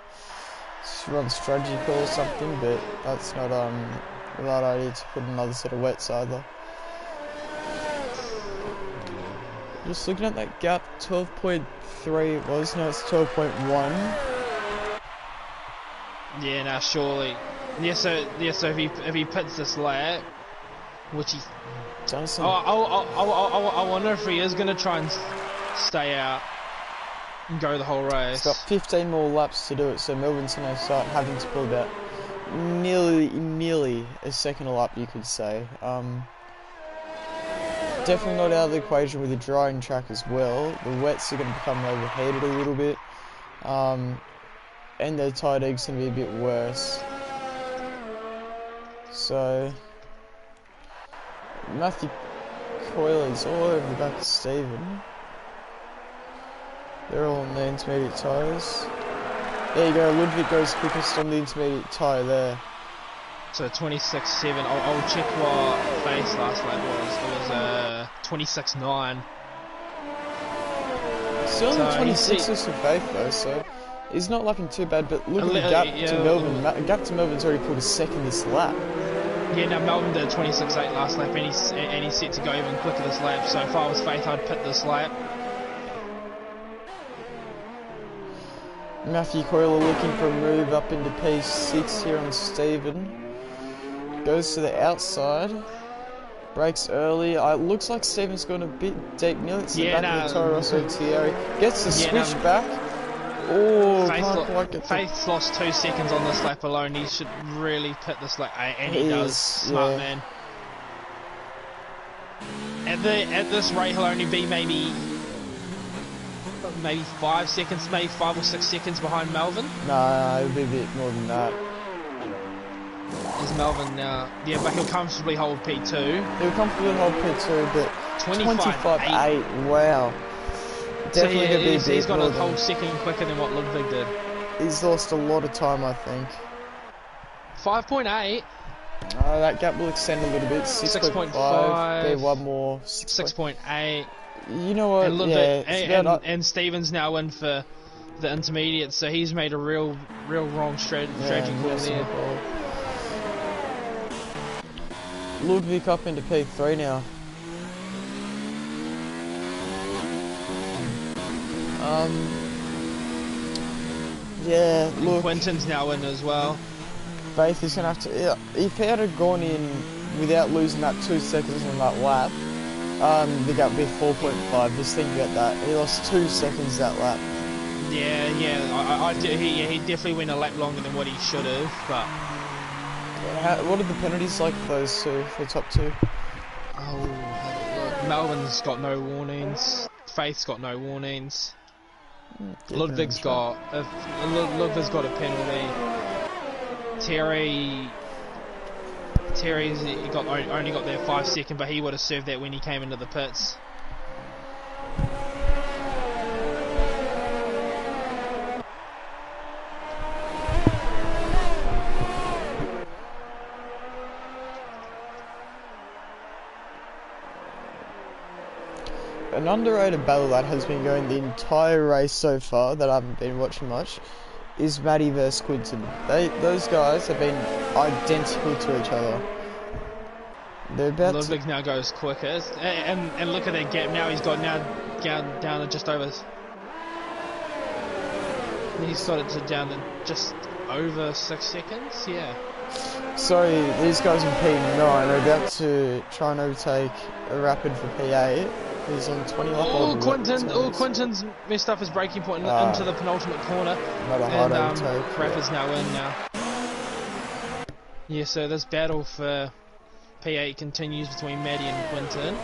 she runs strategy call or something, but that's not the right idea to put another set of wets either. Just looking at that gap, 12.3 it was, now it's 12.1. Yeah, now surely. Yeah, so if he pits this lap, which he Johnson. I wonder if he is gonna try and stay out and go the whole race. He's got 15 more laps to do it, so Melbourne's gonna start having to pull about nearly a second a lap, you could say. Definitely not out of the equation with the drying track as well. The wets are going to become overheated a little bit, and the tight egg's going to be a bit worse. So Matthew Coyler's all over the back of Stephen. They're all on the intermediate tyres. There you go, Ludwig goes quickest on the intermediate tyre there. So 26.7. I'll check what Faith's last lap was. It was 26.9. Still on the 26ers for Faith though, so he's not looking too bad. But look at the gap to Melbourne. Gap to Melbourne's already pulled a second this lap. Yeah, now Melbourne did 26.8 last lap, and he's set to go even quicker this lap. So if I was Faith, I'd pit this lap. Matthew Coyler looking for a move up into P6 here on Stephen. Goes to the outside. Brakes early. It looks like Stephen's gone a bit deep. Nearly to the back of the Toro Rosso Thierry. Gets the switch back. Oh, can't quite get Faith's lost 2 seconds on this lap alone. He should really pit this lap. And he does. Smart man. At this rate, he'll only be maybe 5 seconds, maybe 5 or 6 seconds behind Melvin. Nah, it'll be a bit more than that. Is Melvin now? Yeah, but he'll comfortably hold P2. He'll comfortably hold P2, but 25.8. Wow. Definitely gonna be a bit. He's got a whole second quicker than what Ludwig did. He's lost a lot of time, I think. 5.8. That gap will extend a little bit. 6.5. Be one more. 6.8. You know what? And Stephen's now in for the intermediate, so he's made a real wrong strategy call there. Ludwig up into P3 now. Yeah, look. Quinton's now in as well. Faith is going to have to... Yeah, if he had gone in without losing that 2 seconds on that lap, the gap would be 4.5. Just think about that. He lost 2 seconds that lap. Yeah. He definitely went a lap longer than what he should have, but... What are the penalties like for those two, for the top two? Oh, look. Melvin's got no warnings. Faith's got no warnings. Ludwig's got a penalty. Terry's only got there 5 seconds, but he would have served that when he came into the pits. An underrated battle that has been going the entire race so far, that I haven't been watching much, is Matty versus Quinton. Those guys have been identical to each other. They're about Ludwig now goes quickest, and look at that gap now. He's got now down to just over. He's got it to down to just over 6 seconds. Yeah. Sorry, these guys in P9 are about to try and overtake a rapid for P8. He's on 20 lap. Quinton's messed up his braking point into the penultimate corner. Not a hard overtake. Rapid's now in now. Yeah, so this battle for P8 continues between Maddie and Quinton.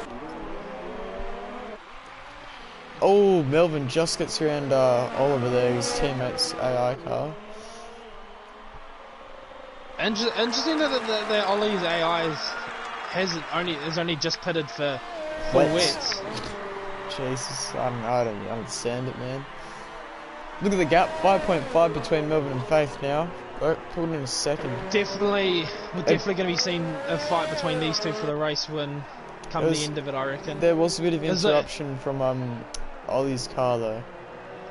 Oh, Melvin just gets around Oliver there, his teammate's AI car. Interesting that Ollie's AI is only just pitted for wets. Jesus, I don't understand it, man. Look at the gap, 5.5 between Melvin and Faith now. Pulling in a second. We're definitely going to be seeing a fight between these two for the race win come the end of it, I reckon. There was a bit of interruption from Ollie's car though.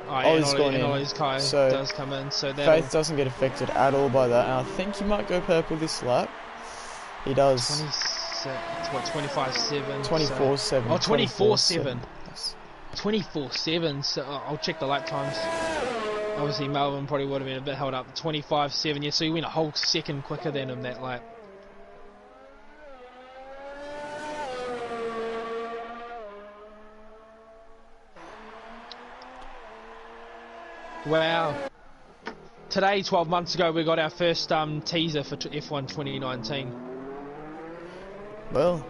Oh, yeah, Ollie's car so does come in, so Faith doesn't get affected at all by that, and I think he might go purple this lap. He does. 25-7. 24-7. Oh, 24-7. 24-7, so I'll check the lap times. Obviously Melvin probably would have been a bit held up. 25-7, yeah, so he went a whole second quicker than him that lap. Wow. Today, 12 months ago, we got our first teaser for F1 2019. Well,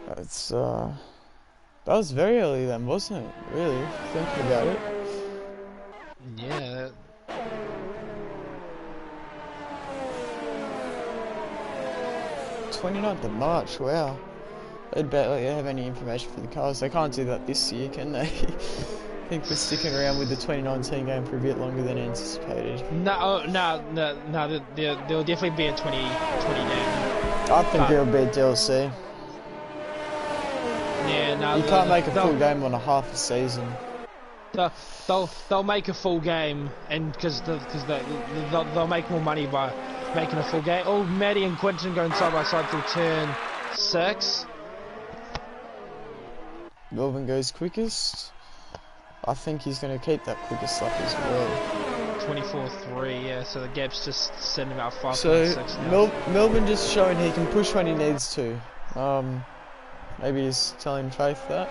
that's that was very early then, wasn't it? Really, thinking about it. Yeah. 29th of March, wow. They'd barely have any information for the cars. They can't do that this year, can they? I think we're sticking around with the 2019 game for a bit longer than anticipated. No, there'll definitely be a 2020 game. I think it'll be a DLC. Yeah, no. You can't make a full game on a half a season. They'll make a full game, and because they'll make more money by making a full game. Oh, Maddie and Quinton going side by side through turn 6. Melvin goes quickest. I think he's going to keep that quickest lap as well. 24-3, yeah, so the gap's just sitting about 5.6 so now. Melvin just showing he can push when he needs to. Maybe he's telling Faith that.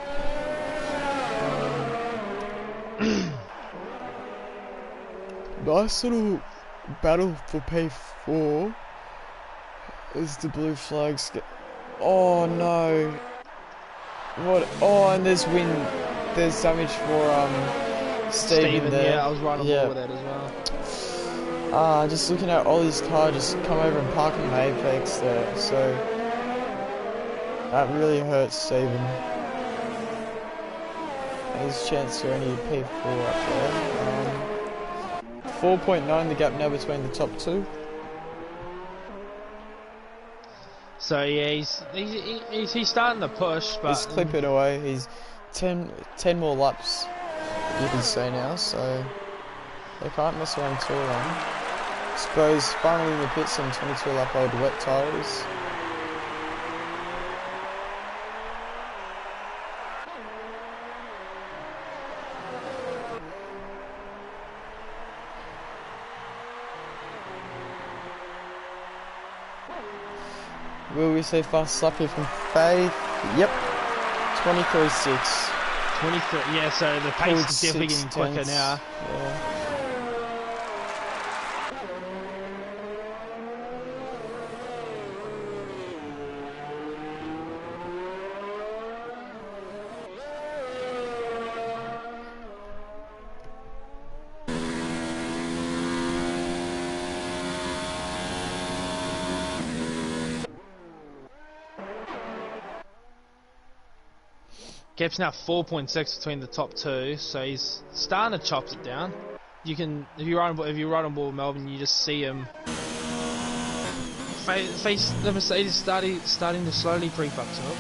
Nice little battle for P4 as the blue flags get... Oh no. What? Oh, and there's damage for Steven there. Yeah, I was right on board with that as well. Just looking at Ollie's car just come over and park in the apex there, so that really hurts Steven. His chance to only P4 up there. 4.9 the gap now between the top two. So yeah, he's starting to push, but he's clipping away. He's 10 more laps, you can say now, so they can't mess around too long. I suppose finally in the pits on 22 lap old wet tyres. Will we see fast lap here from Faith? Yep. 23.6. 23, yeah, so the pace is definitely getting quicker now. Yeah. Gap's now 4.6 between the top two, so he's starting to chop it down. You can, if you ride on board with Melbourne, you just see him face the Mercedes starting to slowly creep up to him.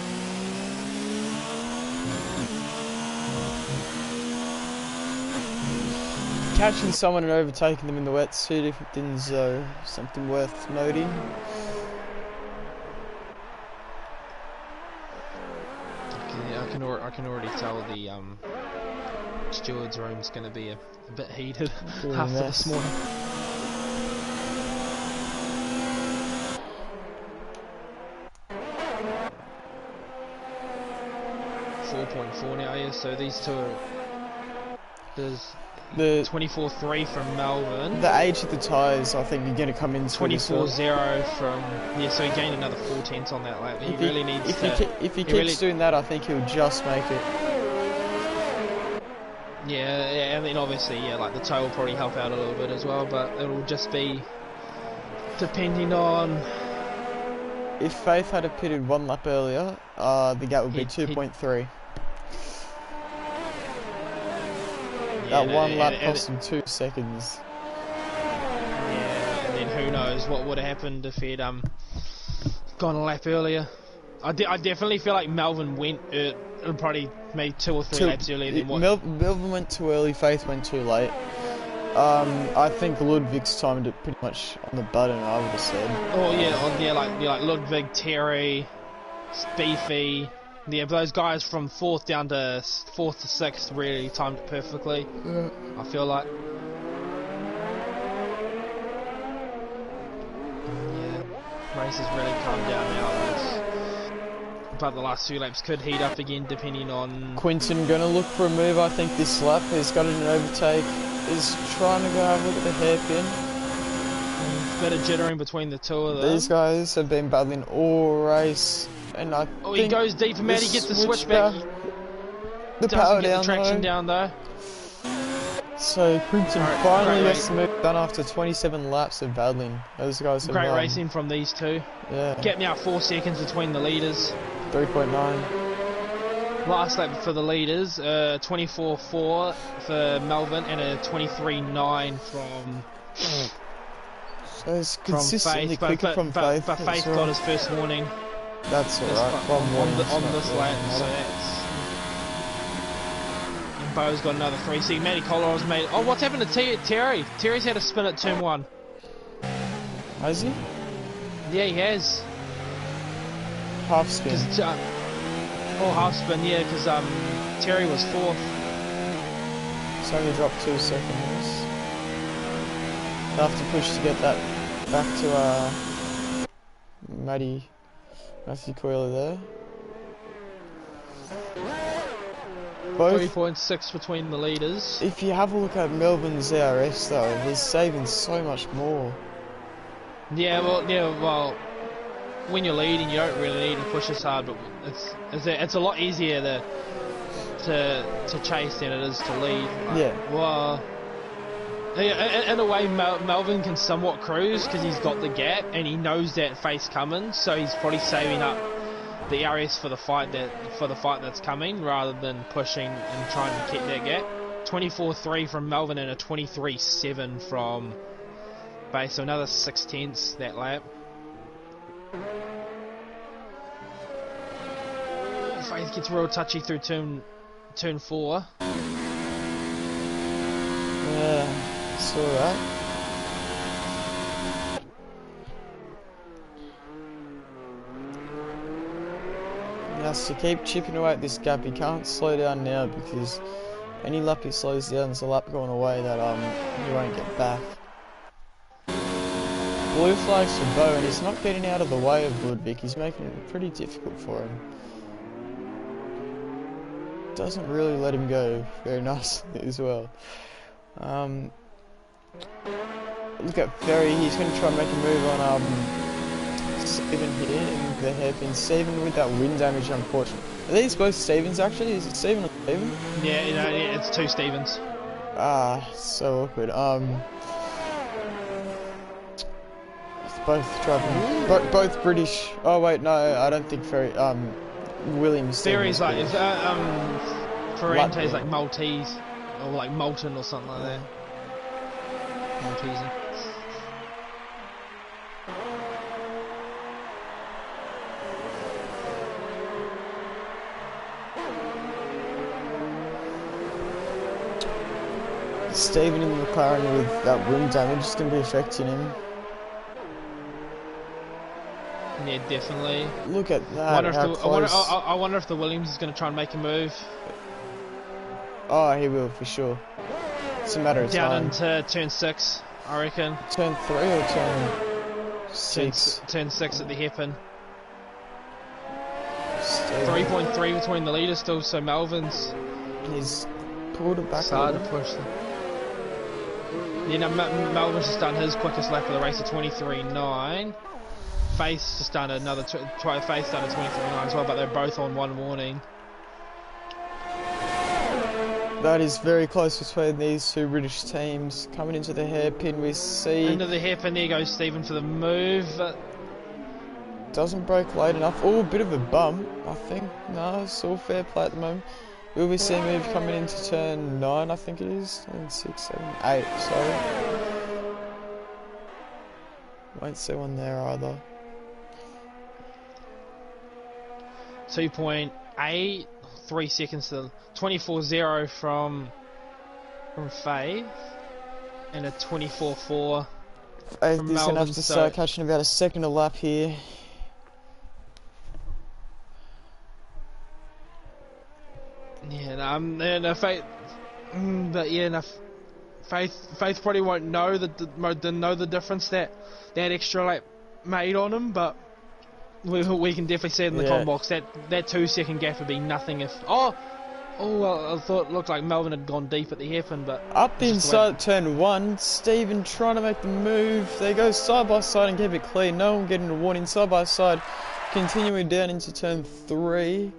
Catching someone and overtaking them in the wets, 2 different things though, something worth noting. I can already tell the steward's room's going to be a bit heated after this morning. .4 now, yeah. So these two are. There's the 24.3 from Melvin. The age of the tyres, I think, you're going to come in 24.0 from, yeah. So he gained another 4 tenths on that lap. He really needs if he keeps doing that, I think he'll just make it. Yeah, and then obviously, yeah, like the toe will probably help out a little bit as well, but it'll just be depending on. If Faith had pitted 1 lap earlier, the gap would be 2.3. That 1 lap cost him 2 seconds. Yeah, and then who knows what would have happened if he'd gone a lap earlier. I definitely feel like Melvin went probably maybe 2 or 3 laps earlier than what. Melvin went too early, Faith went too late. I think Ludwig's timed it pretty much on the button, I would have said. Oh yeah, like Ludwig, Terry, Beefy. Yeah, those guys from 4th down to 4th to 6th really timed it perfectly. Yeah. I feel like. Yeah, race has really calmed down now. But the last 2 laps could heat up again depending on. Quinton gonna look for a move, I think, this lap. He's got an overtake. He's trying to go have a look at the hairpin. Bit of jittering between the two of them. These guys have been battling all race, and I think he goes deep, and Matty gets the switchback. The power down, the traction down though. So Quinton finally gets the move done after 27 laps of battling. Those guys have great racing from these two. Yeah. Gap now 4 seconds between the leaders. 3.9. Last lap for the leaders, 24.4 for Melvin and a 23.9 from. So it's consistently quicker from Faith. But Faith got his first warning. That's alright. On this lap, so that's. And Bo's got another 3. See, Matty Colorado's made. Oh, what's happened to Terry? Terry's had a spin at turn 1. Has he? Yeah, he has. Half spin. Half spin, yeah, because Terry was 4th. It's only dropped 2 seconds. They'll have to push to get that back to Matthew Coyle there. Both 3.6 between the leaders. If you have a look at Melbourne's ARS though, he's saving so much more. Yeah, well, when you're leading, you don't really need to push as hard, but it's a lot easier to chase than it is to lead. Yeah. Well, in a way, Melvin can somewhat cruise because he's got the gap and he knows that Faith's coming, so he's probably saving up the ARS for the fight that's coming rather than pushing and trying to keep that gap. 24.3 from Melvin and a 23.7 from Base, so another 6/10 that lap. Faith gets real touchy through turn 4. Yeah, saw that. He has to keep chipping away at this gap. He can't slow down now because any lap he slows down, there's a lap going away that he won't get back. Blue flags for Bo, and he's not getting out of the way of Ludwig. He's making it pretty difficult for him. Doesn't really let him go very nicely as well. Look at Ferry, he's going to try and make a move on Steven here in the hairpin. Steven with that wind damage, unfortunately. Are these both Stevens actually? Is it Steven or Steven? Yeah, it's 2 Stevens. Ah, so awkward. Both traveling, both British. Oh wait, no, I don't think Ferry. Williams. Ferry's like Ferrante's like Maltese or like Molten or something like that. Maltese. Steven in the McLaren with that wind damage is going to be affecting him. Yeah, definitely. Look at that. I wonder if the Williams is going to try and make a move. Oh, he will for sure. It's a matter of time. Down into turn 6, I reckon. Turn 3 or turn 6? Turn 6 at the hairpin. 3.3 between the leaders still, so Melvin's. He's pulled it back. Started to push them. You know, Melvin's just done his quickest lap of the race at 23.9. Faith's just done another. Faith's done a 23.9 as well, but they're both on 1 warning. that is very close between these two British teams. Coming into the hairpin, we see... Into the hairpin, there goes Stephen for the move. Doesn't break late enough. Oh, a bit of a bump, I think. No, it's all fair play at the moment. Will we see a move coming into turn 9, I think it is? And 6, 7, 8, sorry. Won't see one there either. 2.8, 3 seconds to 24.0 from Faith, and a 24.4 Faith is from going to Melbourne, have to start catching about a second a lap here. Yeah, no, Faith, but yeah, no, Faith probably won't know the difference that extra lap made on him, but we can definitely see it in the com box that 2 second gap would be nothing if well, I thought it looked like Melbourne had gone deep at the hairpin, but up the inside turn 1, Stephen trying to make the move. They go side by side and keep it clean. No one getting a warning. Side by side, continuing down into turn 3.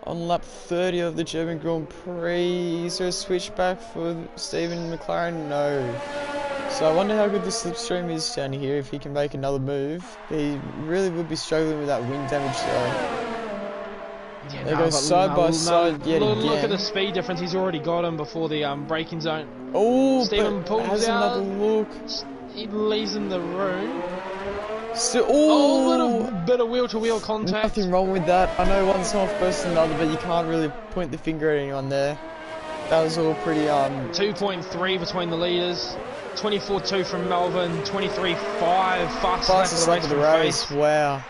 On lap 30 of the German Grand Prix, is there a switchback for Stephen McLaren? No. So I wonder how good the slipstream is down here, if he can make another move. He really would be struggling with that wind damage though. Yeah, they go side by side yet again. Look at the speed difference, he's already got him before the braking zone. Oh, Stephen pulls has out. Another look. He leaves in the room. Still, little bit of wheel-to-wheel contact. Nothing wrong with that. I know one's not first than the other, but you can't really point the finger at anyone there. That was all pretty 2.3 between the leaders. 24.2 from Melbourne. 23.5 fastest lap of the race. Wow.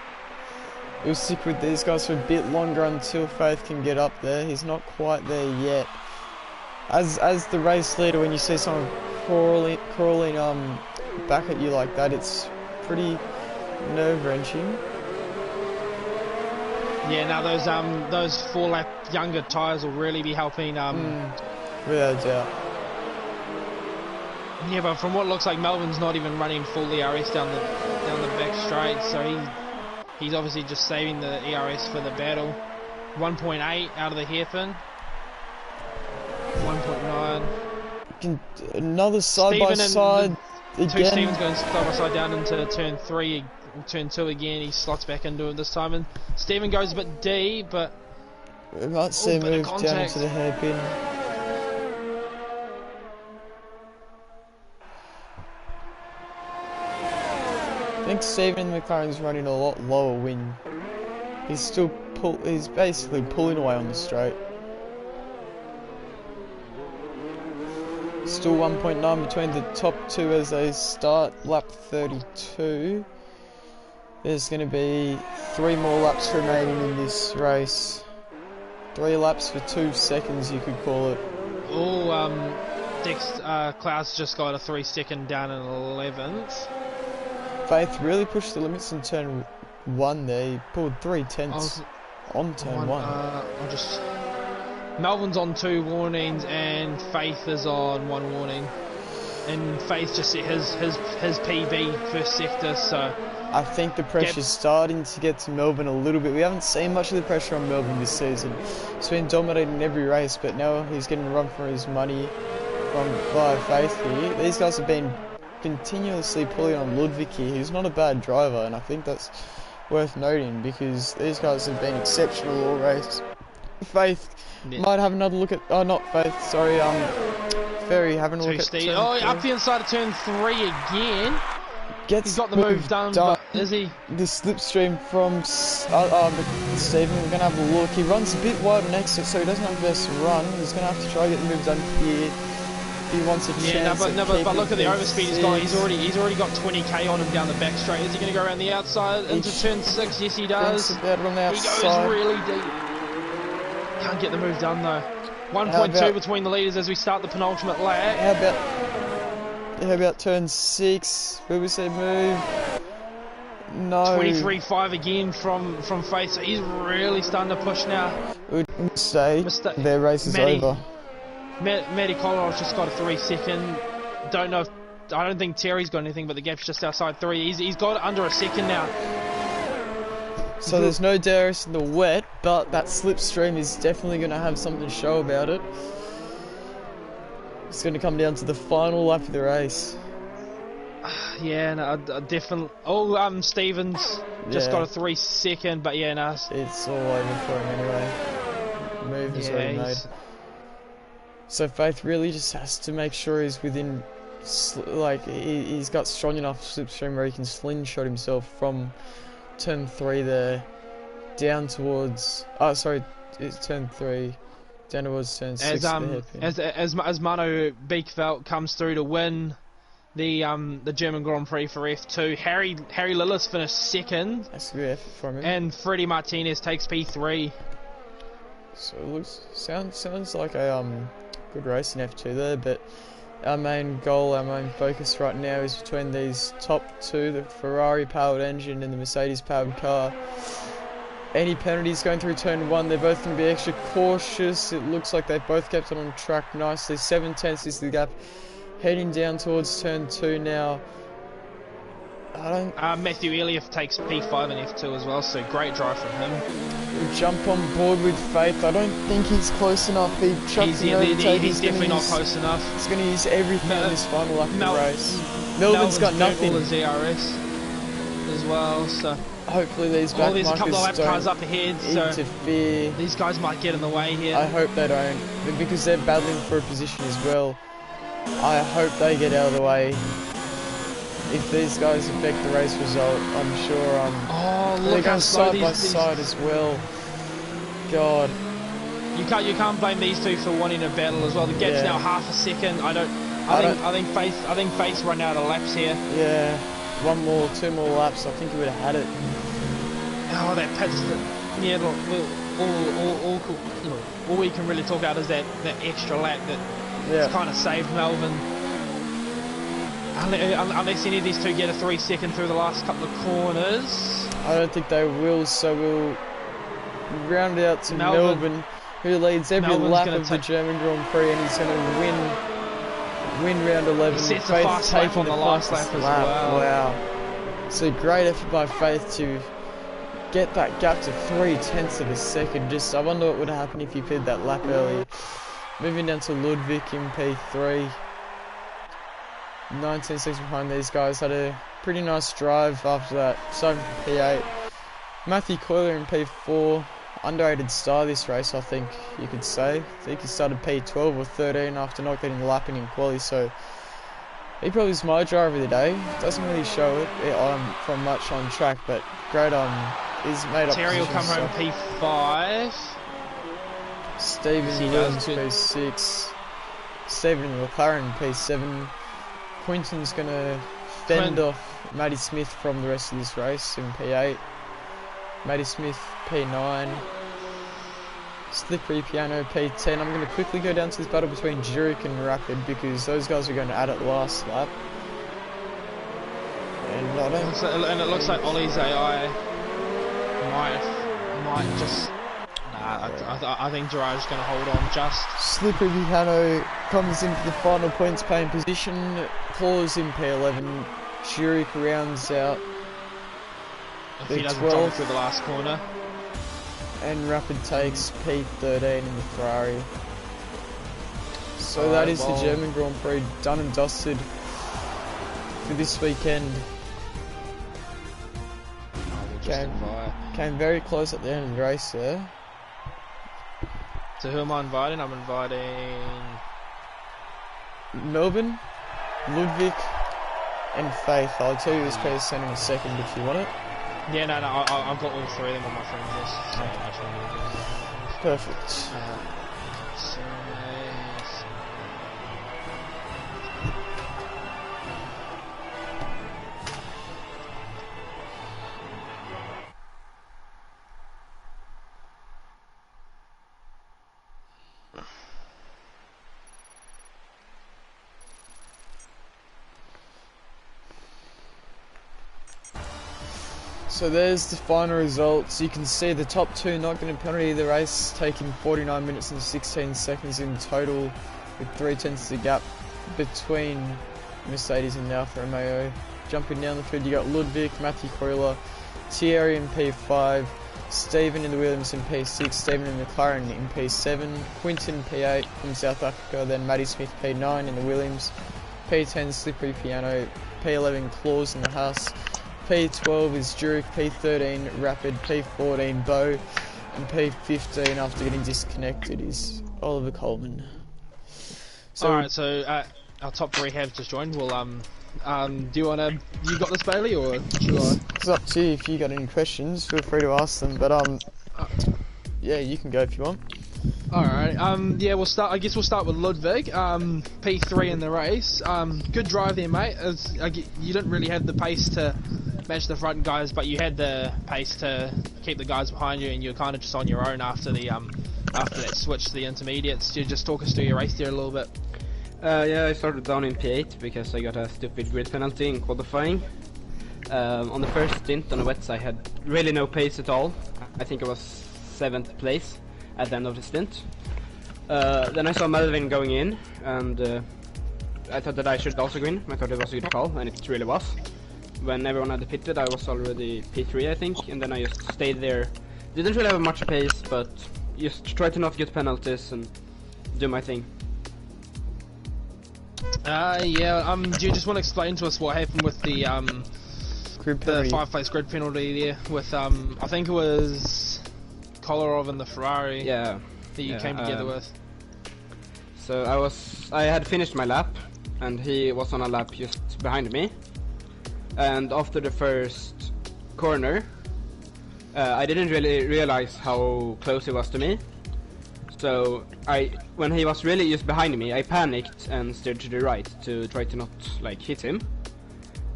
We'll stick with these guys for a bit longer until Faith can get up there. He's not quite there yet. As the race leader, when you see someone crawling back at you like that, it's pretty nerve-wraching. Yeah, now those 4-lap younger tyres will really be helping. Without a doubt. Yeah, but from what looks like, Melbourne's not even running full ERS down the back straight, so he's obviously just saving the ERS for the battle. 1.8 out of the hairpin. 1.9. Another side by side. Two Stevens going side by side down into turn 3, turn 2 again. He slots back into it this time, and Stephen goes a bit deep, but we might see a move down into the hairpin. I think Stephen McLaren's running a lot lower wind. He's basically pulling away on the straight. Still 1.9 between the top two as they start lap 32. There's going to be 3 more laps remaining in this race. 3 laps for 2 seconds, you could call it. Klaus just got a 3 second down in 11th. Faith really pushed the limits in turn 1 there. He pulled 3 tenths on turn 1. Melbourne's on 2 warnings and Faith is on 1 warning. And Faith just hit his PB first sector, so I think the pressure's starting to get to Melbourne a little bit. We haven't seen much of the pressure on Melbourne this season. He's been dominating every race, but now he's getting a run for his money via Faith here. These guys have been continuously pulling on Ludwig here. He's not a bad driver, and I think that's worth noting because these guys have been exceptional all race. Faith might have another look at... Oh, not Faith, sorry. Ferry having a look at turn 3. Up the inside of turn 3 again. He's got the move done, but is he? The slipstream from Stephen, we're going to have a look. He runs a bit wide on exit, so he doesn't have the best run. He's going to have to try to get the move done here. He wants a chance. But look at the overspeed he's got. He's already got 20k on him down the back straight. Is he going to go around the outside into turn 6? Yes, he does. He goes really deep. Can't get the move done though. 1.2 between the leaders as we start the penultimate lap. How about turn 6? Will we see move? No. 23.5 again from Faith. So he's really starting to push now. Mistake. Their race is over. Matty Kolarov just got a 3 second. I don't think Terry's got anything, but the gap's just outside 3. He's got under a second now. So there's no DRS in the wet, but that slipstream is definitely going to have something to show about it. It's going to come down to the final lap of the race. Yeah, no, definitely. Oh, Stevens just got a 3 second, but yeah, no. It's all over for him anyway. Move is already made. So Faith really just has to make sure he's within, like, he's got strong enough slipstream where he can slingshot himself from turn 3 there down towards. Oh, sorry, it's turn 3 down towards turn 6. As Mano Beekveld comes through to win the German Grand Prix for F2. Harry Lillis finished second. That's a good effort from him. And Freddie Martinez takes P3. So it looks sounds like a good race in F2 there, but our main goal, our main focus right now is between these top two, the Ferrari powered engine and the Mercedes powered car. Any penalties going through turn 1, they're both going to be extra cautious. It looks like they've both kept it on track nicely. 7/10 is the gap. Heading down towards turn 2 now. Matthew Elliott takes P5 and F2 as well, so great drive from him. We'll jump on board with Faith. I don't think he's close enough. He's definitely not close enough. He's going to use everything in this final lap of the race. Melbourne's got nothing. All the ZRS as well, so hopefully these back there's a couple of lap cars up ahead, so interfere. These guys might get in the way here. I hope they don't, but because they're battling for a position as well, I hope they get out of the way. If these guys affect the race result, I'm sure they're going side by side as well. God, you can't blame these two for wanting a battle as well. The gap's now half a second. I think Faith's run out of laps here. Yeah, two more laps. I think he would have had it. Oh, that pits. Yeah, look, all we can really talk about is that extra lap that kind of saved Melbourne. Unless any of these two get a 3 second through the last couple of corners. I don't think they will, so we'll round it out to Melbourne, who leads every lap of the German Grand Prix, and he's going to win round 11. He sets a fast lap on the last lap as well. Wow. It's a great effort by Faith to get that gap to 0.3 of a second. I wonder what would happen if he played that lap early. Moving down to Ludwig in P3. 19 seconds behind these guys. Had a pretty nice drive after that. Starting from P8. Matthew Coyler in P4. Underrated star this race, I think you could say. I think he started P12 or 13 after not getting lapping in quali, so he probably is my driver of the day. Doesn't really show it from much on track, but great he's made up. Terry will come home P5. Stephen Williams P6. Stephen McLaren P7. Quinton's going to fend off Matty Smith from the rest of this race in P8. Matty Smith P9. Slippery Piano P10. I'm going to quickly go down to this battle between Zurich and Rapid because those guys are going to add it last lap. And it looks like Ollie's AI might just... I think Gerard's going to hold on just. Slippery Piano comes into the final points paying position. Claus in P11. Zurich rounds out. If he doesn't drop through the last corner. And Rapid takes P13 in the Ferrari. So that is the German Grand Prix done and dusted for this weekend. Came very close at the end of the race there. So who am I inviting? I'm inviting Melbourne, Ludwig, and Faith. I'll tell you this person in a second if you want it. Yeah, no, I've got all three of them on my friends list. So perfect. So there's the final results. You can see the top two not getting a penalty of the race, taking 49 minutes and 16 seconds in total, with 0.3 of the gap between Mercedes and the Alfa Romeo. Jumping down the field, you got Ludwig, Matthew Coyler, Thierry in P5, Stephen in the Williams in P6, Stephen in the McLaren in P7, Quinton P8 from South Africa, then Matty Smith P9 in the Williams, P10 Slippery Piano, P11 Claus in the Haas, P12 is Zurich, P13 Rapid, P14 Bow, and P15 after getting disconnected is Oliver Coleman. So, alright, so our top 3 have just joined. Well, do you wanna, you got this, Bailey, or should I? It's up to you. If you got any questions, feel free to ask them, but yeah, you can go if you want. Alright, yeah, we'll start. I guess we'll start with Ludwig, P3 in the race. Good drive there, mate. You didn't really have the pace to match the front guys, but you had the pace to keep the guys behind you, and you were kind of just on your own after the after that switch to the intermediates. Do you just talk us through your race there a little bit? Yeah, I started down in P8 because I got a stupid grid penalty in qualifying. On the first stint on the wets I had really no pace at all. I think I was 7th place at the end of the stint. Then I saw Melvin going in, and I thought that I should also go in. I thought it was a good call, and it really was. When everyone had pitted, I was already P3, I think, and then I just stayed there. Didn't really have much pace, but just tried to not get penalties and do my thing. Yeah, do you just want to explain to us what happened with the 5-place grid penalty there with, I think it was Kolarov and the Ferrari, yeah, that you came together with? So I had finished my lap, and he was on a lap just behind me. And after the first corner, I didn't really realize how close he was to me. So when he was really just behind me, I panicked and steered to the right to try to not like hit him.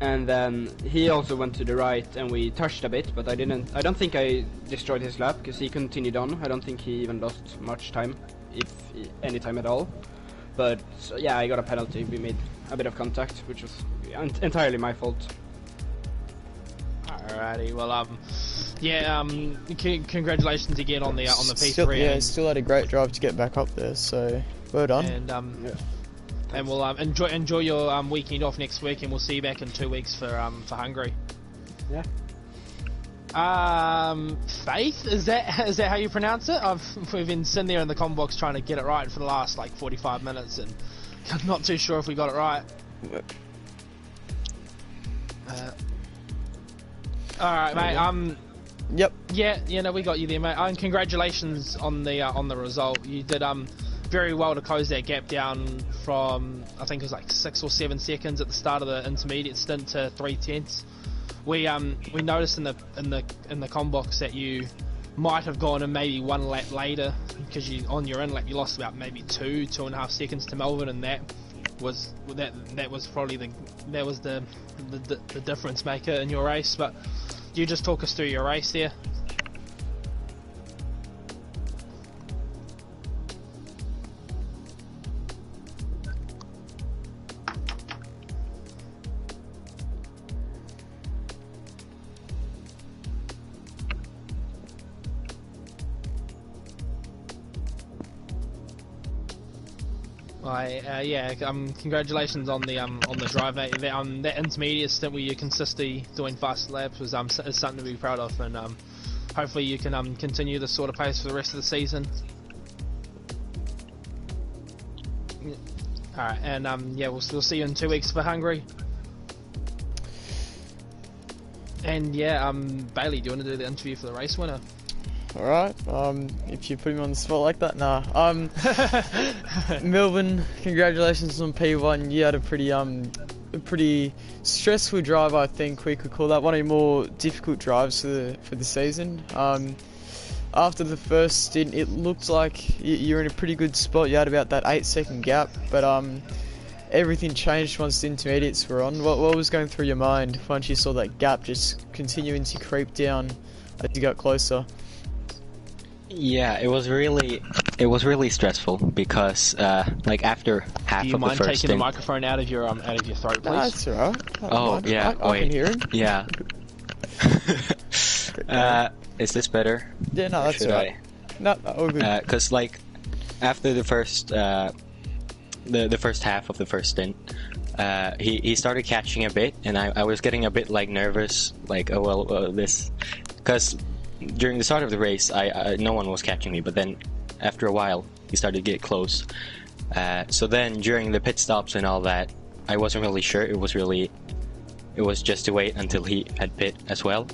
And then he also went to the right, and we touched a bit, but I don't think I destroyed his lap because he continued on. I don't think he even lost much time, if any time at all. But yeah, I got a penalty. We made a bit of contact, which was entirely my fault. Alrighty, well, yeah, congratulations again on the P3. Yeah, still had a great drive to get back up there, so well done. And Yeah. and we'll enjoy your weekend off next week, and we'll see you back in 2 weeks for Hungary. Yeah. Faith, is that how you pronounce it? We've been sitting there in the comm box trying to get it right for the last like 45 minutes, and I'm not too sure if we got it right. Alright, mate. Yep. Yeah, no, we got you there, mate. And congratulations on the result. You did very well to close that gap down from, I think it was like 6 or 7 seconds at the start of the intermediate stint to 3/10. We noticed in the comm box that you might have gone in maybe 1 lap later, because on your in lap you lost about maybe 2.5 seconds to Melvin, and that was probably the difference maker in your race. But you just talk us through your race there. Yeah, congratulations on the drive, mate. That intermediate stint where you're consistently doing fast laps is something to be proud of, and hopefully you can continue this sort of pace for the rest of the season. All right, and yeah, we'll see you in 2 weeks for Hungary. And yeah, Bailey, do you want to do the interview for the race winner? Alright, if you put him on the spot like that, nah. Melvin, congratulations on P1. You had a pretty stressful drive, I think we could call that. One of your more difficult drives for the season. After the first stint, it looked like you're in a pretty good spot. You had about that 8-second gap, but everything changed once the intermediates were on. What was going through your mind once you saw that gap just continuing to creep down as you got closer? Yeah, it was really stressful because like after half of the first stint. Do you mind taking the microphone out of your throat, please? No, that's alright. Oh yeah, I can hear him. Yeah. Is this better? Yeah, no, that's alright. No, all good. Because like after the first the first half of the first stint, he started catching a bit, and I was getting a bit like nervous, like this, because during the start of the race, no one was catching me, but then after a while, he started to get close. So then during the pit stops and all that, I wasn't really sure. It was just to wait until he had pit as well.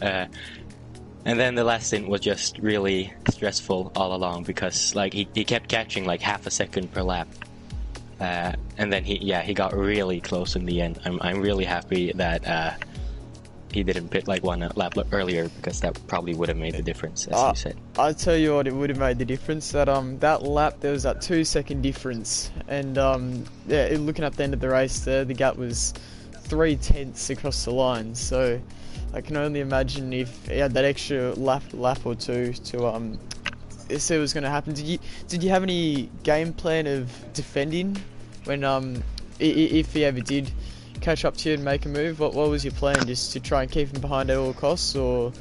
And then the last stint was just really stressful all along because like he kept catching like half a second per lap. And then he got really close in the end. I'm really happy that he didn't pit like one lap earlier, because that probably would have made the difference, as you said. I tell you what, it would have made the difference. That lap, there was that 2-second difference, and looking at the end of the race, there the gap was 3/10 across the line. So I can only imagine if he had that extra lap or two to see what was going to happen. Did you have any game plan of defending when if he ever did catch up to you and make a move? What was your plan? Just to try and keep him behind at all costs, or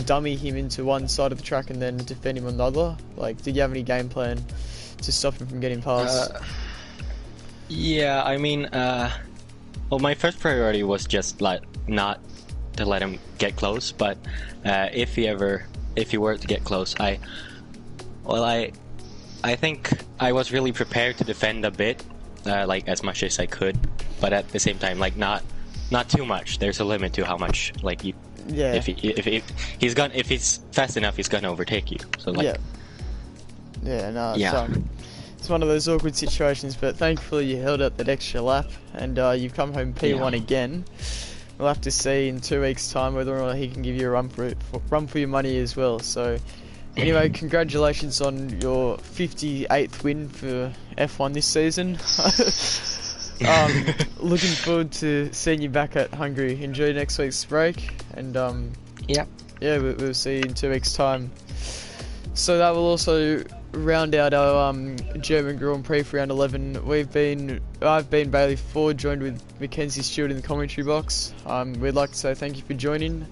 dummy him into one side of the track and then defend him on the other? Like, did you have any game plan to stop him from getting past? Yeah, I mean, well, my first priority was just like not to let him get close, but if he were to get close, I think I was really prepared to defend a bit, like as much as I could, but at the same time, like not too much. There's a limit to how much, like, you. Yeah. If he's fast enough, he's gonna overtake you. So like. Yeah. No. Yeah. It's one of those awkward situations, but thankfully you held up that extra lap, and you've come home P1 again. We'll have to see in 2 weeks' time whether or not he can give you a run for your money as well. So, anyway, congratulations on your 58th win for F1 this season. Looking forward to seeing you back at Hungary. Enjoy next week's break, and we'll see you in 2 weeks' time. So that will also round out our German Grand Prix for round 11. I've been Bailey Ford, joined with Mackenzie Stewart in the commentary box. We'd like to say thank you for joining,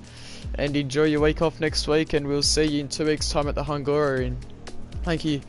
and enjoy your week off next week, and we'll see you in 2 weeks' time at the Hungarian. Thank you.